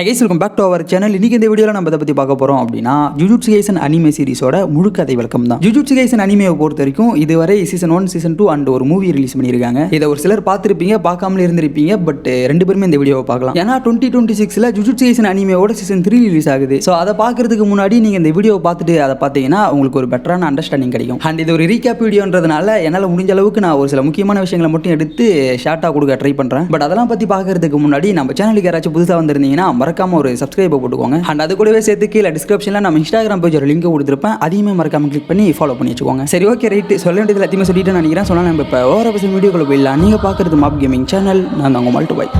Hi guys, welcome back to our channel. இன்னைக்கு இந்த வீடியோல நம்ம பத்தி பார்க்க போறோம் அப்படினா ஜுஜுட்சு கைசன் அனிமே சீரிஸோட முழு கதை விளக்கம் தான். ஜுஜுட்சு கைசன் அனிமேவை பொறுத்த வரைக்கும் இதுவரை சீசன் 1, சீசன் 2 அண்ட் ஒரு மூவி ரிலீஸ் பண்ணிருக்காங்க. இத ஒரு சிலர் பார்த்திருப்பீங்க, பார்க்காமலே இருந்திருப்பீங்க. பட் ரெண்டு பேருமே இந்த வீடியோவை பார்க்கலாம். ஏன்னா 2026ல ஜுஜுட்சு கைசன் அனிமேவோட சீசன் 3 ரிலீஸ் ஆகுது. சோ அத பார்க்கிறதுக்கு முன்னாடி நீங்க இந்த வீடியோவை பார்த்துட்டு அத பார்த்தீங்கன்னா உங்களுக்கு ஒரு பெட்டரான அண்டர்ஸ்டாண்டிங் கிடைக்கும். அண்ட் இது ஒரு ரீகேப் வீடியோன்றதுனால என்னால முடிஞ்ச அளவுக்கு நான் ஒரு சில முக்கியமான விஷயங்களை மட்டும் எடுத்து ஷார்ட்டா கொடுக்க ட்ரை பண்றேன். பட் அதெல்லாம் பத்தி பார்க்கிறதுக்கு முன்னாடி நம்ம சேனலுக்கு யாராச்சும் புதுசா வந்திருந்தீங்கன்னா மறக்காம ஒரு சப்ஸ்கிரைப் போட்டுக்கோங்க. அண்ட் அது கூடவே சேர்த்து கீழே டிஸ்கிரிப்ஷன்ல நம்ம இன்ஸ்டாகிராம் பேஜோட லிங்க் கொடுத்துருப்பேன். அதையுமே மறக்காம கிளிக் பண்ணி ஃபாலோ பண்ணி வச்சுக்கோங்க. சரி, ஓகே, ரைட். சொல்ல வேண்டியது எல்லாத்தையுமே சொல்லிட்டு நினைக்கிறேன். சொன்னா நம்ம இப்போ ஓவர பர்சன் வீடியோக்குள்ள போயிடலாம். நீங்க பார்க்குறது மாப் கேமிங் சேனல். நான் தான் உங்க மால்ட்டு பாய்.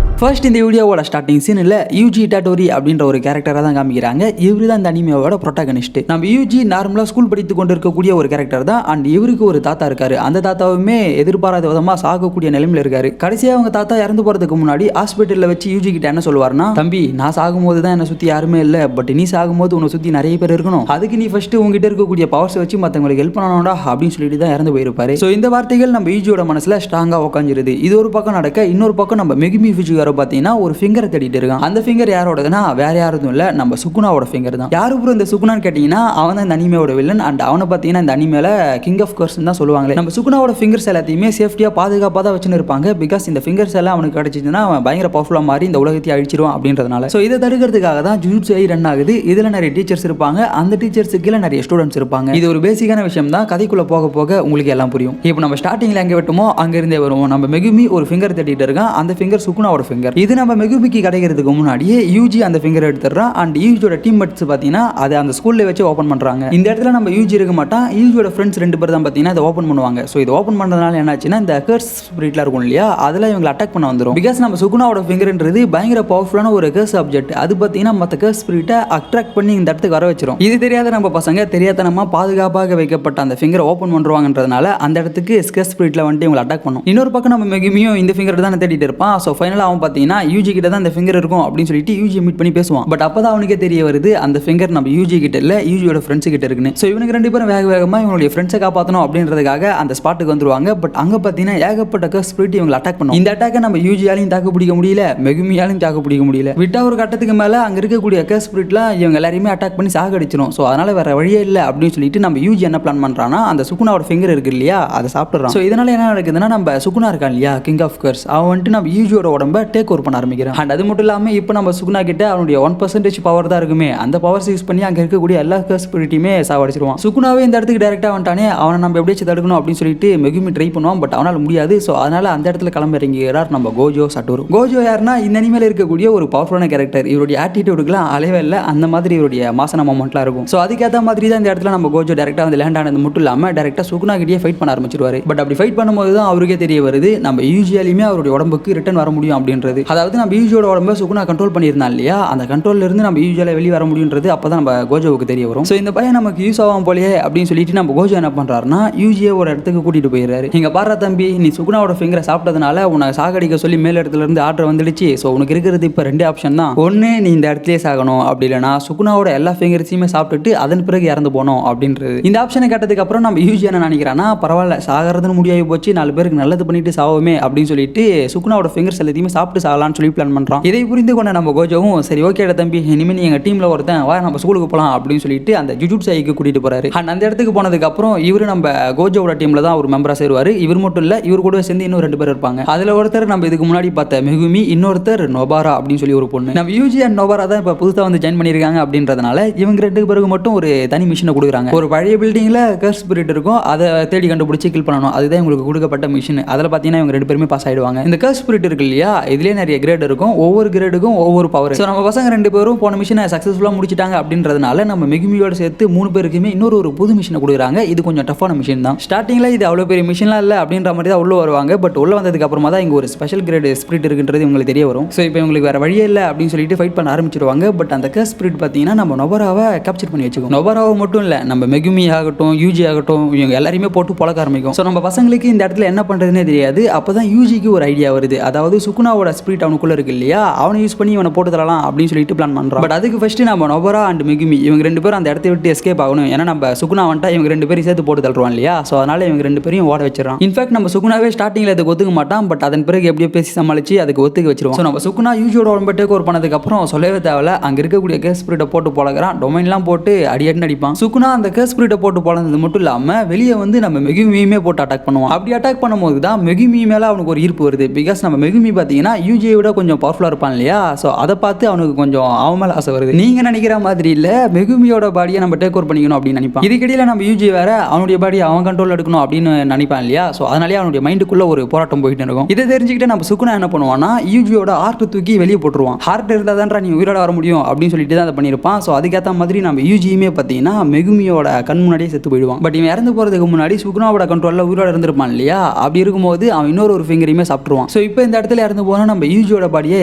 ஃபர்ஸ்ட் இந்த வீடியோவோட ஸ்டார்டிங் சீனில் யூஜி இட்டாடோரி அப்படின்ற ஒரு கேரக்டராக தான் காமிக்கிறாங்க. இவரு தான் இந்த அனிமேவோட ப்ரொட்டாகனிஸ்ட். நம்ம யூஜி நார்மலாக ஸ்கூல் படித்து கொண்டு இருக்கக்கூடிய ஒரு கேரக்டர் தான். அண்ட் இவருக்கு ஒரு தாத்தா இருக்காரு. அந்த தாத்தாவுமே எதிர்பாராத விதமாக சாகக்கூடிய நிலைமையில் இருக்காரு. கடைசியாக அவங்க தாத்தா இறந்து போகிறதுக்கு முன்னாடி ஹாஸ்பிட்டலில் வச்சு யூஜி கிட்ட என்ன சொல்லுவார்னா, தம்பி, நான் சாகும்போது தான் என்னை சுற்றி யாருமே இல்லை, பட் நீ சாகும்போது உன்னை சுற்றி நிறைய பேர் இருக்கணும். அதுக்கு நீ ஃபர்ஸ்ட் உங்ககிட்ட இருக்கக்கூடிய பவர்ஸ் வச்சு மற்றவங்களுக்கு ஹெல்ப் பண்ணணும்டா அப்படின்னு சொல்லிட்டு தான் இறந்து போயிருப்பாரு. ஸோ இந்த வார்த்தைகள் நம்ம யூஜியோட மனசில் ஸ்ட்ராங்காக உட்காந்துருது. இது ஒரு பக்கம் நடக்க, இன்னொரு பக்கம் நம்ம மெகுமி ஃபியூஜிகாரோ பார்த்தீங்கன்னா ஒரு ஃபிங்கரை தேடிட்டு இருக்கான். அந்த ஃபிங்கர் யாரோடதுன்னா வேற யாரும் இல்ல, நம்ம சுகுனாவோட ஃபிங்கர் தான். யாரு ப்ரோ இந்த சுகுனான்னு கேட்டீங்கன்னா அவன் தான் இந்த அனிமேவோட வில்லன். அண்ட் அவனை பார்த்தீங்கன்னா இந்த அனிமேல கிங் ஆஃப் கர்ஸ் தான் சொல்லுவாங்களே. நம்ம சுகுனாவோட ஃபிங்கர்ஸ் எல்லாத்தையுமே சேஃப்டியா பாதுகாப்பாக தான் வச்சுன்னு இருப்பாங்க. பிகாஸ் இந்த ஃபிங்கர்ஸ் எல்லாம் அவனுக்கு கிடைச்சிச்சுன்னா அவன் பயங்கர பவர்ஃபுல்லா மாறி இந்த உலகத்தை அழிச்சிருவான் அப்படின்றதுனால. ஸோ இதை தடுக்கிறதுக்காக தான் ஜுஜுட்சு ஐ ரன் ஆகுது. இதுல நிறைய டீச்சர்ஸ் இருப்பாங்க. அந்த டீச்சர்ஸுக்கு கீழே நிறைய ஸ்டூடெண்ட்ஸ் இருப்பாங்க. இது ஒரு பேசிக்கான விஷயம் தான். கதைக்குள்ள போக போக உங்களுக்கு எல்லாம் புரியும். இப்போ நம்ம ஸ்டார்டிங்ல எங்க விட்டோமோ அங்க இருந்தே வருவோம். நம்ம மெகுமி ஒரு ஃபிங்கர் தேடிட்டு இருக்கான். அந்த ஃபிங்கர் சுகுனாவோட ஃபிங்கர். இது நம்ம மெகுமிக்கு கிடைக்கிறதுக்கு முன்னாடியே யூஜி அந்த ஃபிங்கர் எடுத்துறான். அண்ட் யூஜியோட டீம்மேட்ஸ் பார்த்தீங்கன்னா அதை அந்த ஸ்கூல்ல வச்சு ஓப்பன் பண்றாங்க. இந்த இடத்துல நம்ம யூஜி இருக்க மாட்டான். யூஜியோட ஃப்ரெண்ட்ஸ் ரெண்டு பேர் தான் பார்த்தீங்கன்னா இதை ஓப்பன் பண்ணுவாங்க. ஸோ இதை ஓப்பன் பண்றதுனால என்னாச்சுன்னா இந்த கர்ஸ் ஸ்பிரிட்லாம் இருக்கும் இல்லையா, அதில் இவங்களை அட்டாக் பண்ண வந்துடும். பிகாஸ் நம்ம சுகுனாவோட ஃபிங்கர்ன்றது பயங்கர பவர்ஃபுல்லான ஒரு கர்ஸ் ஆப்ஜெக்ட். அது பார்த்தீங்கன்னா மற்ற கர்ஸ் ஸ்பிரிட்டை அட்ராக்ட் பண்ணி இந்த இடத்துக்கு வர வச்சிரும். இது தெரியாத நம்ம பசங்க தெரியாதனமா பாதுகாப்பாக வைக்கப்பட்ட அந்த ஃபிங்கரை ஓப்பன் பண்ணுவாங்கன்றதுனால அந்த இடத்துக்கு கர்ஸ் ஸ்பிரிட்ல வந்துட்டு இவங்களை அட்டாக் பண்ணும். இன்னொரு பக்கம் நம்ம மெகுமியும் இந்த ஃபிங்கர் தான் தேடிட்டு இருப்பான். ஸோ ஃபைனலாக அவன் பார்த்தீங்கன்னா யூஜி கிட்ட தான் இந்த ஃபிங்கர் இருக்கும் அப்படின்னு சொல்லிட்டு யூஜி மீட் பண்ணி பேசுவான். பட் அப்பதான் அவனுக்கே தெரிய வருது அந்த ஃபிங்கர் நம்ம யூஜி கிட்ட இல்ல, யூஜியோட ஃப்ரெண்ட்ஸ் கிட்ட இருக்குன்னு. சோ இவனுக்கு ரெண்டு பேரும் வேக வேகமா இவங்களுடைய ஃப்ரெண்ட்ஸை காப்பாற்றணும் அப்படின்றதுக்காக அந்த ஸ்பாட்டுக்கு வந்துருவாங்க. பட் அங்க பாத்தீங்கன்னா ஏகப்பட்ட கர்ஸ் ஸ்பிரிட் இவங்களை அட்டாக் பண்ணும். இந்த அட்டாக்கை நம்ம யூஜியாலையும் தாக்கு பிடிக்க முடியல, மெகுமியாலையும் தாக்கு பிடிக்க முடியல. விட்டா ஒரு கட்டத்துக்கு மேல அங்க இருக்கக்கூடிய கர்ஸ் ஸ்பிரிட்லாம் இவங்க எல்லாரையுமே அட்டாக் பண்ணி சாகடிச்சிடும். சோ அதனால வேற வழியே இல்லை அப்படின்னு சொல்லிட்டு நம்ம யூஜி என்ன பிளான் பண்றான்னா அந்த சுகுனாவோட ஃபிங்கர் இருக்கு இல்லையா, அதை சாப்பிடுறான். சோ இதனால என்ன நடக்குதுன்னா நம்ம சுகுனா இருக்கான் இல்லையா, கிங் ஆஃப் கர்ஸ், அவன் வந்துட்டு நம்ம யூஜியோட உடம்ப டேக் ஓவர் பண்ண ஆரம்பிக்கிறான். அண்ட் அது மட்டும் இல்லாம இப்போ நம்ம சுகுனா கிட்ட அவனுடைய 1% பவர் தான் இருக்குமே, அந்த பவர்ஸ் யூஸ் பண்ணி அங்க இருக்கக்கூடிய எல்லா கர்ஸ் ஸ்பிரிட்டையுமே சாவடிச்சிருவான். சுகுனாவே இந்த இடத்துக்கு டைரக்டா வந்துட்டானே, அவனை நம்ம எப்படியாச்சும் தடுக்கணும் அப்படின்னு சொல்லிட்டு மெகுமி ட்ரை பண்ணுவான். பட் அவனால முடியாது. ஸோ அதனால அந்த இடத்துல கிளம்பிறங்கிறார் நம்ம கோஜோ சட்டோரு. கோஜோ யாருன்னா இந்த அனிமேல இருக்கக்கூடிய ஒரு பவர்ஃபுல்லான கேரக்டர். இவருடைய ஆட்டிடியூடுக்குலாம் அளவே இல்லை, அந்த மாதிரி இவருடைய மாசன மொமெண்ட்லாம் இருக்கும். ஸோ அதுக்கேற்ற மாதிரி தான் இந்த இடத்துல நம்ம கோஜோ டேரக்டா வந்து லேண்ட் ஆனது மட்டும் இல்லாம டேரக்டா சுகுனா கிட்டே ஃபைட் பண்ண ஆரம்பிச்சிருவாரு. பட் அப்படி ஃபைட் பண்ணும்போது தான் அவருக்கே தெரிய வருது நம்ம யூஜியாலுமே அவருடைய உடம்புக்கு ரிட்டர்ன் வர முடியும் அப்படின்றது. அதாவது நம்ம யூஜியோட உடம்பை சுகுனா கண்ட்ரோல் பண்ணியிருந்தான் இல்லையா, அந்த கண்ட்ரோல்ல இருந்து நம்ம யூஜுவலா வெளியே வர முடியுன்றது அப்பதான் நம்ம கோஜோவுக்கு தெரிய வரும். ஸோ இந்த பையன் நமக்கு யூஸ் ஆகும் போலயே அப்படின்னு சொல்லிட்டு நம்ம கோஜோ என்ன பண்றாருன்னா யூஜியை ஒரு இடத்துக்கு கூட்டிட்டு போயிடுறாரு. இங்க பாரு தம்பி, நீ சுகுனாவோட ஃபிங்கரை சாப்பிட்டதுனால உனக்கு சாகடிக்க சொல்லி மேல் இடத்துல இருந்து ஆர்டர் வந்துடுச்சு. ஸோ உனக்கு இருக்கிறது இப்போ ரெண்டு ஆப்ஷன் தான். ஒன்று நீ இந்த இடத்துலயே சாகணும், அப்படி இல்லைனா சுகுனாவோட எல்லா ஃபிங்கர்ஸையுமே சாப்பிட்டுட்டு அதன் பிறகு இறந்து போனோம் அப்படின்றது. இந்த ஆப்ஷனை கேட்டதுக்கு அப்புறம் நம்ம யூஜி என்ன நினைக்கிறான்னா, பரவாயில்ல சாகிறதுன்னு முடியாகி போச்சு, 4 பேருக்கு நல்லது பண்ணிட்டு சாவுமே அப்படின்னு சொல்லிட்டு சுகுனாவோட ஃபிங்கர்ஸ் எல்லாத்தையுமே சாப்பிட்டு சாகலாம்னு சொல்லி பிளான் பண்றான். இதை புரிந்து கொண்ட நம்ம கோஜோவும் சரி ஓகே தம்பி, இனிமேல் எங்கள் டீமில் ஒருத்தன் வா நம்ம ஸ்கூலுக்கு போகலாம் அப்படின்னு சொல்லிட்டு அந்த ஜுஜுட்சு ஐக்கு கூட்டிட்டு போறாரு. அண்ட் அந்த இடத்துக்கு போனதுக்கு அப்புறம் இவரு நம்ம கோஜோவோட டீம்ல தான் ஒரு மெம்பரா சேருவாரு. இவர் மட்டும் இல்ல, இவர் கூட சேர்ந்து இன்னும் 2 பேர் இருப்பாங்க. அதுல ஒருத்தர் நம்ம இதுக்கு முன்னாடி பார்த்த மெகுமி, இன்னொருத்தர் நோபாரா அப்படின்னு சொல்லி ஒரு பொண்ணு. நம்ம யூஜி அண்ட் நோபாரா தான் இப்போ புதுசாக வந்து ஜாயின் பண்ணியிருக்காங்க அப்படின்றதுனால இவங்க 2 பேருக்கு மட்டும் ஒரு தனி மிஷினை கொடுக்குறாங்க. ஒரு பழைய பில்டிங்ல கர்ஸ் ஸ்பிரிட் இருக்கும், அதை தேடி கண்டுபிடிச்சி கில் பண்ணணும். அதுதான் உங்களுக்கு கொடுக்கப்பட்ட மிஷின். அதில் பார்த்தீங்கன்னா இவங்க 2 பேருமே பாஸ் ஆயிடுவாங்க. இந்த கர்ஸ் ஸ்பிரிட் இருக்கு இல்லையா, இதுலேயே நிறைய கிரேட் இருக்கும். ஒவ்வொரு கிரேடுக்கும் ஒவ்வொரு பவர். ஸோ நம்ம பசங்க 2 பேரும் போன மிஷினை சக்ஸஸ்ஃபுல்லாக முடிச்சிட்டாங்க அப்படின்றதுனால நம்ம மெகுமியோட சேர்த்து 3 பேருக்குமே இன்னொரு புது மிஷினை கொடுக்குறாங்க. இது கொஞ்சம் டஃப்பான மிஷின் தான். ஸ்டார்டிங்கில் இது அவ்வளோ பெரிய மிஷின்லாம் இல்லை அப்படின்ற மாதிரி தான் உள்ள வருவாங்க. பட் உள்ள வந்ததுக்கு அப்புறமா தான் இங்கே ஒரு ஸ்பெஷல் கிரேட் ஸ்பிரிட் இருக்குன்றது உங்களுக்கு தெரிய வரும். ஸோ இப்போ இவங்களுக்கு வேற வழியே இல்லை அப்படின்னு சொல்லிட்டு ஃபைட் பண்ண ஆரம்பிச்சிருவாங்க. பட் அந்த கர்ஸ் ஸ்பிரிட் பார்த்தீங்கன்னா நம்ம நொபராவை கேப்சர் பண்ணி வச்சுக்கோம். நொபராவை மட்டும் இல்லை, நம்ம மெகுமி ஆகட்டும், யூஜி ஆகட்டும், இவங்க எல்லாரையுமே போட்டு பழக்க ஆரம்பிக்கும். ஸோ நம்ம பசங்களுக்கு இந்த இடத்துல என்ன பண்ணுறதுனே தெரியாது. அப்போ தான் யூஜிக்கு ஒரு ஐடியா வருது. அதாவது சுகுனாவோட யூஜியோட ஸ்பிரிட் அவனுக்குள்ள இருக்கு இல்லையா, அவனை யூஸ் பண்ணி இவனை போட்டு தரலாம் அப்படின்னு சொல்லிட்டு பிளான் பண்றான். பட் அதுக்கு ஃபர்ஸ்ட் நம்ம நொபரா அண்ட் மெகுமி இவங்க ரெண்டு பேரும் அந்த இடத்தை விட்டு எஸ்கேப் ஆகணும். ஏன்னா நம்ம சுகுணா வந்துட்டா இவங்க ரெண்டு பேரும் சேர்த்து போட்டு தள்ளுவான் இல்லையா, ஸோ அதனால இவங்க ரெண்டு பேரையும் ஓட வச்சிடறான். இன்ஃபேக்ட் நம்ம சுகுணாவே ஸ்டார்டிங்ல அதுக்கு ஒத்துக்க மாட்டான். பட் அதன் பிறகு எப்படியோ பேசி சமாளிச்சு அதுக்கு ஒத்துக்க வச்சிருவோம். ஸோ நம்ம சுகுணா யூஜியோட உடம்பு டேக் ஓவர் பண்ணதுக்கு அப்புறம் சொல்லவே தேவையில்ல, அங்க இருக்கக்கூடிய கேஸ் ஸ்பிரிட்டை போட்டு பழகிறான். டொமைன்லாம் போட்டு அடி அடிப்பான். சுகுணா அந்த கேஸ் ஸ்பிரிட்டை போட்டு பழந்தது மட்டும் இல்லாம வெளியே வந்து நம்ம மெகுமியுமே போட்டு அட்டாக் பண்ணுவான். அப்படி அட்டாக் பண்ணும்போது தான் மெகுமி மேல அவனுக்கு ஒரு ஈர்ப்பு வருது. பிகாஸ் நம்ம மெகுமி பார்த்தீங்கன்னா யூஜியை விட கொஞ்சம் பவர்ஃபுல்லா இருப்பான் இல்லையா, ஸோ அதை பார்த்து அவனுக்கு கொஞ்சம் அவன் மேல ஆசை வருது. நீங்க நினைக்கிற மாதிரி இல்ல, மெகுமியோட பாடியை நம்ம டேக் ஓவர் பண்ணிக்கணும் அப்படின்னு நினைப்பான். இதுக்கிடையில நம்ம யூஜி வேற அவனுடைய பாடி அவன் கண்ட்ரோல் எடுக்கணும் அப்படின்னு நினைப்பான் இல்லையா, ஸோ அதனாலே அவனுடைய மைண்டுக்குள்ள ஒரு போராட்டம் போயிட்டு இருக்கும். இதை தெரிஞ்சுக்கிட்டு நம்ம சுகுணா என்ன பண்ணுவான்னா யூஜியோட ஹார்ட் தூக்கி வெளியே போட்டுருவான். ஹார்ட் இருந்தா தான் நீ உயிரோட வர முடியும் அப்படின்னு சொல்லிட்டு தான் அதை பண்ணியிருப்பான். ஸோ அதுக்கேற்ற மாதிரி நம்ம யூஜியுமே பார்த்தீங்கன்னா மெகுமியோட கண் முன்னாடியே செத்து போயிடுவான். பட் இவன் இறந்து போறதுக்கு முன்னாடி சுகுணாவோட கண்ட்ரோல்ல உயிரோட இருந்திருப்பான் இல்லையா, அப்படி இருக்கும்போது அவன் இன்னொரு ஃபிங்கரையுமே சாப்பிட்டுருவான். ஸோ இப்போ இந்த இடத்துல இறந்து போனா நம்ம யூஜியோட பாடியை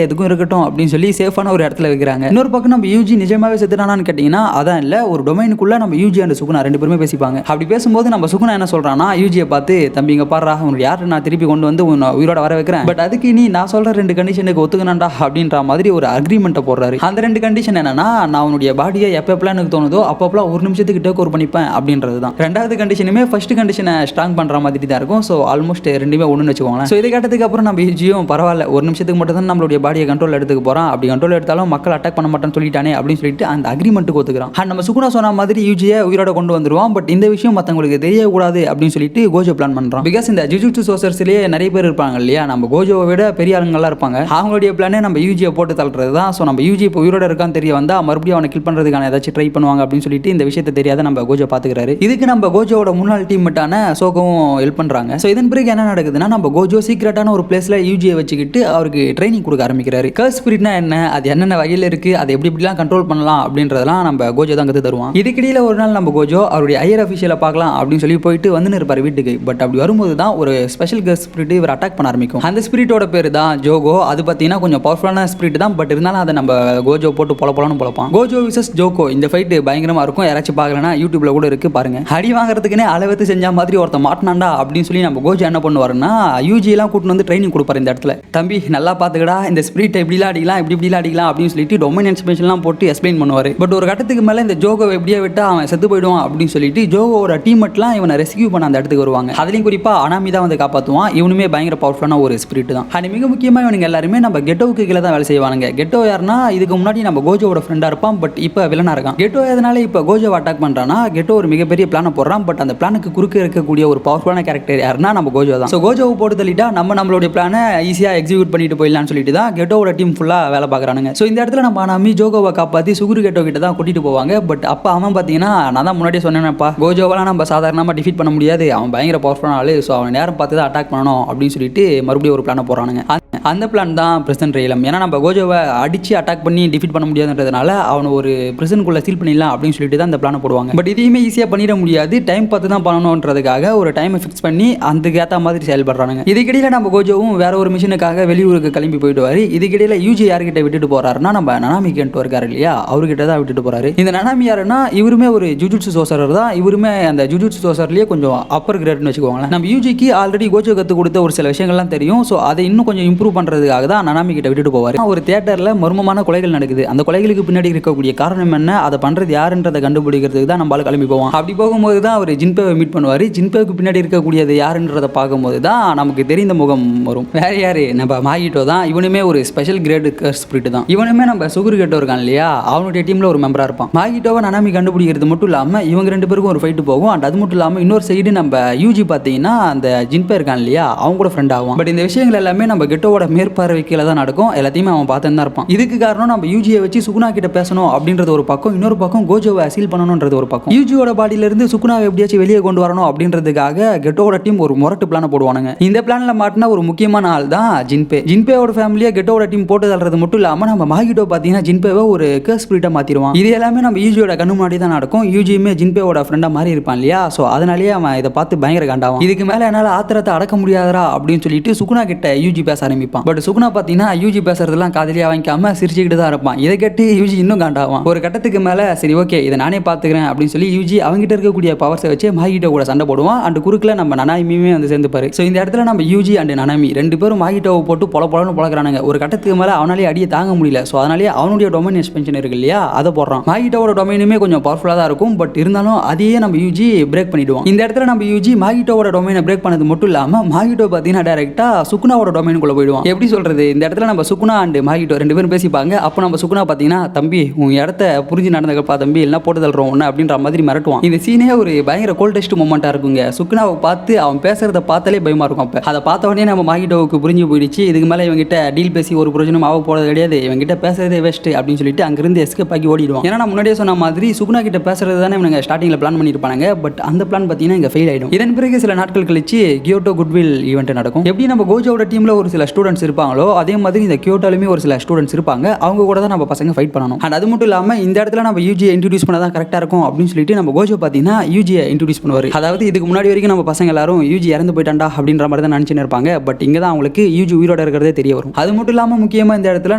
எதுக்கும் இருக்கட்டும் அப்படின்னு சொல்லி சேஃபான ஒரு இடத்துல வைக்கிறாங்க. இன்னொரு பக்கம் நம்ம யூஜி நிஜமாவே செத்துட்டானான்னு கேட்டீங்கன்னா அதான் இல்ல, ஒரு டொமைனுக்குள்ள நம்ம யூஜி அண்ட் சுகுணா ரெண்டு பேருமே பேசிப்பாங்க. அப்படி பேசும்போது நம்ம சுகுணா என்ன சொல்றான்னா யூஜியை பார்த்து, தம்பி இங்க பாடுறா, உனக்கு யாரு நான் திருப்பி கொண்டு வந்து உயிரோட வர வைக்கிறேன், பட் அதுக்கு நீ நான் சொல்ற ரெண்டு கண்டிஷனுக்கு ஒத்துக்கணும்டா அப்படின்ற மாதிரி ஒரு அக்ரிமெண்ட்டை போடுறாரு. அந்த ரெண்டு கண்டிஷன் என்னன்னா, நான் உன்னுடைய பாடியை எப்பப்பெல்லாம் எனக்கு தோணுதோ அப்பப்பெல்லாம் ஒரு நிமிஷத்துக்கு டேக் ஓவர் பண்ணிப்பேன் அப்படின்றது தான். ரெண்டாவது கண்டிஷனுமே ஃபர்ஸ்ட் கண்டிஷனை ஸ்ட்ராங் பண்ற மாதிரி தான் இருக்கும். ஸோ ஆல்மோஸ்ட் ரெண்டுமே ஒண்ணுன்னு வச்சுக்கோங்களேன். ஸோ இதை கேட்டதுக்கு அப்புறம் நம்ம யூஜியும் பரவாயில்ல, ஒரு நிமிஷத்துக்கு மட்டும் தான் நம்மளுடைய பாடியை கண்ட்ரோல் எடுத்துக்க போறான், அப்படி கண்ட்ரோல் எடுத்தாலும் மக்கள் அட்டாக் பண்ண மாட்டான்னு சொல்லிட்டானே அப்படின்னு சொல்லிட்டு அந்த அக்ரிமெண்ட்டுக்கு ஒத்துக்கிறான். அண்ட் நம்ம சுகுணா சொன்ன மாதிரி யூஜியை உயிரோட கொண்டு வந்துருவான். பட் இந்த விஷயம் மற்றவங்களுக்கு தெரியக்கூடாது அப்படின்னு சொல்லிட்டு கோஜோ பிளான் பண்றான். பிகாஸ் இந்த ஜுஜுட்சு சோசர்ஸ்லயே நிறைய பேர் இருப்பாங்க இல்லையா, நம்ம கோஜோவை விட பெரிய ஆளுங்கள்லாம் இருப்பாங்க. அவங்களுடைய பிளானே நம்ம யூஜியை போட்டு தள்ளுறது தான். ஸோ நம்ம யூஜி இப்போ உயிரோட இருக்கான்னு தெரிய வந்தா மறுபடியும் அவனை கில் பண்றதுக்கான ஏதாச்சும் ட்ரை பண்ணுவாங்க அப்படின்னு சொல்லிட்டு இந்த விஷயத்தை தெரியாத நம்ம கோஜோ பாத்துக்கிறாரு. இதுக்கு நம்ம கோஜோவோட முன்னாள் டீம்மேட்டான சோகவும் ஹெல்ப் பண்றாங்க. ஸோ இதன் பிறகு என்ன நடக்குதுன்னா, நம்ம கோஜோ சீக்கிரட்டான ஒரு பிளேஸ்ல யூஜியை வச்சுக்கிட்டு அவருக்கு ட்ரைனிங் கொடுக்க ஆரம்பிக்கிறாரு. கர்ஸ் ஸ்பிரிட்னா என்ன, அது என்னென்ன வகையில் இருக்கு, அதை எப்படி எப்படிலாம் கண்ட்ரோல் பண்ணலாம் அப்படின்றதெல்லாம் நம்ம கோஜோ தான் கற்று தருவான். இதுக்கிடையில ஒரு நாள் நம்ம கோஜோ அவருடைய ஹையர் அஃபிஷியலை பார்க்கலாம் அப்படின்னு சொல்லி போயிட்டு வந்து இருப்பார் வீட்டுக்கு. பட் அப்படி வரும்போது தான் ஒரு ஸ்பெஷல் கர்ஸ் ஸ்பிரிட் இவர் அட்டாக் பண்ண ஆரம்பிக்கும். அந்த ஸ்பிரிட்டோட பேர் தான் ஜோகோ. அது பார்த்தீங்கன்னா கொஞ்சம் பவர்ஃபுல்லான ஸ்பிரிட் தான். பட் இருந்தாலும் அதை நம்ம கோஜோ போட்டு பொலப்பொலன்னு பொழப்பான். கோஜோ விசஸ் ஜோகோ இந்த ஃபைட் பயங்கரமா இருக்கும். யாராச்சும் பார்க்கலன்னா யூடியூப்ல கூட இருக்கு பாருங்க. அடி வாங்குறதுக்குன்னே அளவத்து செஞ்ச மாதிரி ஒருத்த மாட்டினாண்டா அப்படின்னு சொல்லி நம்ம கோஜோ என்ன பண்ணுவாருன்னா, யூஜி எல்லாம் கூட்டு வந்து ட்ரைனிங் கொடுப்பாரு இந்த இடத்துல. தம்பி நல்லா பார்த்துக்கடா, இந்த ஸ்பிரிட் எப்படிலாம் அடிக்கலாம் இப்படிலாம் அடிக்கலாம் அப்படின்னு சொல்லிட்டு டொமைன் எக்ஸ்பிளேஷன்லாம் போட்டு எக்ஸ்பிளைன் பண்ணுவார். பட் ஒரு கட்டத்துக்கு மேலே இந்த ஜோகோ எப்படியா விட்டா அவன் செத்து போயிடுவான் அப்படின்னு சொல்லிட்டு ஜோகோவோட டீம்மேட்லாம் இவனை ரெஸ்கியூ பண்ண அந்த இடத்துக்கு வருவாங்க. அதுலேயும் குறிப்பாக அனாமி தான் வந்து காப்பாற்றுவான். இவனுமே பயங்கர பவர்ஃபுல்லான ஒரு ஸ்பிரிட் தான். அண்ட் மிக முக்கியமாக இவனுங்க எல்லாருமே நம்ம கெட்டோவுக்கு கீழே தான் வேலை செய்வானுங்க. கெட்டோ யாருன்னா இதுக்கு முன்னாடி நம்ம கோஜோவோட ஃப்ரெண்டாக இருப்பான். பட் இப்போ வில்லனா இருக்கான். கெட்டோ எதனால இப்போ கோஜோவை அட்டாக் பண்ணுறான்னா, கெட்டோ ஒரு மிகப்பெரிய பிளானை போடுறான். பட் அந்த பிளானுக்கு குறுக்க இருக்கக்கூடிய ஒரு பவர்ஃபுல்லான கேரக்டர் யாருன்னா நம்ம கோஜோ தான். ஸோ கோஜோவை போட்டு தள்ளிட்டா நம்மளுடைய பிளானை ஈஸியாக எக்ஸிக்யூட் பண்ணிட்டு போயிடலாம்னு சொல்லிட்டு தான் கெட்டோவோட டீம் ஃபுல்லாக வேலை பார்க்குறானுங்க. ஸோ இந்த இடத்துல நம்ம அனாமி ஜோகோவை காப்பாற்றி சுகுரு கெட்டோ கிட்ட தான் கூட்டிட்டு போவாங்க. பட் அப்போ அவன் பார்த்தீங்கன்னா, நான் தான் முன்னாடியே சொன்னேன்ப்பா, கோஜோவெல்லாம் நம்ம சாதாரணமாக டிஃபீட் பண்ண முடியாது, அவன் பயங்கர பவர்ஃபுல்லான ஆளு, ஸோ அவன் நேரம் பார்த்து தான் அட்டாக் பண்ணணும் அப்படின்னு சொல்லிட்டு மறுபடியும் ஒரு பிளானை போடுறானுங்க. அந்த பிளான் தான் பிரிசன் ட்ரைலம். ஏன்னா நம்ம கோஜோவை அடிச்சு அட்டாக் பண்ணி டிஃபீட் பண்ண முடியாதுன்றதுனால அவனை ஒரு பிரிசனுக்குள்ள சீல் பண்ணிடலாம் அப்படின்னு சொல்லிட்டு தான் அந்த பிளானை போடுவாங்க. பட் இதையுமே ஈஸியாக பண்ணிட முடியாது, டைம் பார்த்து தான் பண்ணணுன்றதுக்காக ஒரு டைமை ஃபிக்ஸ் பண்ணி அதுக்கு ஏற்ற மாதிரி செயல்படுறாங்க. இதுக்கிடையில் நம்ம கோஜோவும் வேற ஒரு மிஷனுக்காக வெளியூருக்கு கிளம்பி போயிடுவாரு. இதுக்கிடையில் யூஜி யார்கிட்ட விட்டுட்டு போறாருன்னா, நம்ம நனாமி கென்டோ இருக்காரு இல்லையா, அவர்கிட்ட தான் விட்டுட்டு போறாரு. இந்த நனாமி யாருன்னா, இவருமே ஒரு ஜுஜுட்சு சோசரர் தான். இவருமே அந்த ஜுஜுட்சு சோசர்லயே கொஞ்சம் அப்பர் கிரேட்னு வச்சுக்கோங்களேன். நம்ம யூஜிக்கு ஆல்ரெடி கோஜோ கத்து கொடுத்த ஒரு சில விஷயங்கள்லாம் தெரியும். ஸோ அதை இன்னும் கொஞ்சம் இம்ப்ரூவ் பண்றதுக்காக தான் நனாமி கிட்ட விட்டுட்டு போவாரு. ஒரு தியேட்டர்ல மர்மமான கொலைகள் நடக்குது. அந்த கொலைகளுக்கு பின்னாடி இருக்கக்கூடிய காரணம் என்ன, அதை பண்றது யாருன்றதை கண்டுபிடிக்கிறதுக்கு தான் நம்மளால கிளம்பி போவோம். அப்படி போகும்போது தான் அவர் ஜின்பேவை மீட் பண்ணுவார். ஜின்பேவுக்கு பின்னாடி இருக்கக்கூடியது யாருன்றதை பார்க்கும்போது தான் நமக்கு தெரிந்த முகம் வரும். வேற யாரு, நம்ம மாகிட்டோ தான். இவனுமே ஒரு ஸ்பெஷல் கிரேட் ஸ்பிரிட் தான். இவனுமே நம்ம சுகுரு கெட்டோ இருக்கான் இல்லையா, அவனுடைய டீம்ல ஒரு மெம்பரா இருப்பான். மாகிட்டோவை நனாமி கண்டுபிடிக்கிறது மட்டும் இல்லாம இவங்க ரெண்டு பேருக்கும் ஒரு ஃபைட் போகும். அண்ட் அது மட்டும் இல்லாம இன்னொரு சைடு நம்ம யூஜி பார்த்தீங்கன்னா அந்த ஜின்பே இருக்கான் இல்லையா, அவங்க கூட ஃப்ரெண்ட் ஆகும். பட் இந்த விஷயங்கள் எல்லாமே நம்ம கெட்டோவோட மேற்பார்வை கீழே தான் நடக்கும். எல்லாத்தையுமே அவன் பார்த்துன்னு தான் இருப்பான். இதுக்கு காரணம் நம்ம யூஜியை வச்சு சுகுணா கிட்ட பேசணும் அப்படின்றது ஒரு பக்கம், இன்னொரு பக்கம் கோஜோவை அசீல் பண்ணணும்ன்றது ஒரு பக்கம். யூஜியோட பாடியில இருந்து சுகுணாவை எப்படியாச்சும் வெளியே கொண்டு வரணும் அப்படின்றதுக்காக கெட்டோவோட டீம் ஒரு முரட்டு பிளான போடுவானுங்க. இந்த பிளான்ல மாட்டினா ஒரு முக்கியமான ஆள் தான் ஜின்பே. ஜின்பேவோட ஃபேமிலியா கெட்டோவோட டீம் போட்டு தள்ளுறது மட்டும் இல்லாம நம்ம மாகிட்டோ பார்த்தீங்கன்னா ஜின்பேவை ஒரு கேஸ் ஸ்பிரிட்டா மாத்திடுவான். இது எல்லாமே நம்ம யூஜியோட கண்ணு முன்னாடி தான் நடக்கும். யூஜியுமே ஜின்பேவோட ஃப்ரெண்டா மாறி இருப்பான் இல்லையா, ஸோ அதனாலேயே அவன் இதை பார்த்து பயங்கர காண்டாவான். இதுக்கு மேல என்னால ஆத்திரத்தை அடக்க முடியாதரா அப்படின்னு சொல்லிட்டு சுகுணா கிட்ட யூஜி பேச ஆரம்பிப்பான். பட் சுகுணா பார்த்தீங்கன்னா யூஜி பேசுறதெல்லாம் காதலியா வாங்கிக்காம சிரிச்சுக்கிட்டு தான் இருப்பான். இதை கேட்டு யூஜி இன்னும் காண்டாவான். ஒரு கட்டத்துக்கு மேல சரி ஓகே இதை நானே பார்த்துக்கிறேன் அப்படின்னு சொல்லி யூஜி அவங்ககிட்ட இருக்கக்கூடிய பவர்ஸை வச்சு மாகிட்டோ கூட சண்டை போடுவான். அண்ட் குறுக்கில் நம்ம நனாமியுமே வந்து சேர்ந்துப்பாரு. ஸோ இந்த இடத்துல நம்ம யூஜி அண்ட் நனாமி ரெண்டு பேரும் மாகிட்டோவை போட்டு பொலன்னு பொழக்கிறானுங்க. ஒரு கட்டத்துக்கு மேல அவனாலே அடியை தாங்க முடியல. ஸோ அதனாலே அவனுடைய டொமைன் எக்ஸ்பென்ஷன் இருக்கு இல்லையா, அதை போடுறான். மாகிட்டோட டொமைனுமே கொஞ்சம் பவர்ஃபுல்லாக தான் இருக்கும். பட் இருந்தாலும் அதையே நம்ம யூஜி பிரேக் பண்ணிடுவோம். இந்த இடத்துல நம்ம யூஜி மாகிட்டோட டொமைனை பிரேக் பண்ணது மட்டும் இல்லாம மாகிட்டோ பார்த்தீங்கன்னா டைரக்டா சுகுனாவோட டொமைனுக்குள்ள போயிடுவான். எப்படி சொல்றது, இந்த இடத்துல நம்ம சுகுனா அண்ட் மாகிட்டோ ரெண்டு பேரும் பேசிப்பாங்க. அப்போ நம்ம சுகுனா பார்த்தீங்கன்னா, தம்பி உன் இடத்த புரிஞ்சு நடந்துக்கப்பா தம்பி, எல்லாம் போட்டு தள்ளுறோம் ஒன்று அப்படின்ற மாதிரி மிரட்டுவான். இந்த சீனே ஒரு பயங்கர கோல்டஸ்ட் மூமெண்ட்டாக இருக்குங்க. சுகுனாவை பார்த்து அவன் பேசுறத பார்த்தாலே பயமா இருக்கும். அப்போ அதை பார்த்த உடனே நம்ம மாகிட்டோவுக்கு புரிஞ்சு போயிடுச்சு, இதுக்கு மேலே இவங்கிட்ட டீல் பேசி ஒரு பிரயோஜனம் ஆக போகிறது கிடையாது, இவங்கிட்ட பேசுறதே வேஸ்ட் அப்படின்னு சொல்லிட்டு அங்கிருந்து எஸ்கேப் ஆகி ஓடிடுவான். ஏன்னா நான் முன்னாடியே சொன்ன மாதிரி சுகுனா கிட்ட பேசுறது தானே இவங்க ஸ்டார்டிங்ல பிளான் பண்ணியிருப்பாங்க. பட் அந்த பிளான் பார்த்தீங்கன்னா இங்கே ஃபெயில் ஆயிடும். இதன் பிறகு சில நாட்கள் கழிச்சு கியோட்டோ குட்வில் ஈவெண்ட் நடக்கும். எப்படி நம்ம கோஜோட டீம்ல ஒரு சில ஸ்டூடெண்ட்ஸ் இருப்பாங்களோ அதே மாதிரி இந்த கியோட்டோலுமே ஒரு சில ஸ்டூடெண்ட்ஸ் இருப்பாங்க. அவங்க கூட தான் நம்ம பசங்க ஃபைட் பண்ணணும். அண்ட் அது மட்டும் இல்லாமல் இந்த இடத்துல நம்ம யூஜியை இன்ட்ரடியூஸ் பண்ண தான் கரெக்டாக இருக்கும் அப்படின்னு சொல்லிட்டு நம்ம கோஜோ பார்த்தீங்கன்னா யூஜியை இன்ட்ரடியூஸ் பண்ணுவார். அதாவது இதுக்கு முன்னாடி வரைக்கும் நம்ம பசங்க எல்லாரும் யூஜி இறந்து போயிட்டாண்டா அப்படின்ற மாதிரி தான் நினச்சின்னு இருப்பாங்க. பட் இங்கே தான் அவங்களுக்கு யூஜி உயிரோட இருக்கிறதே தெரிய வரும். அது மட்டும் இல்லாமல் முக்கியமாக இந்த இடத்துல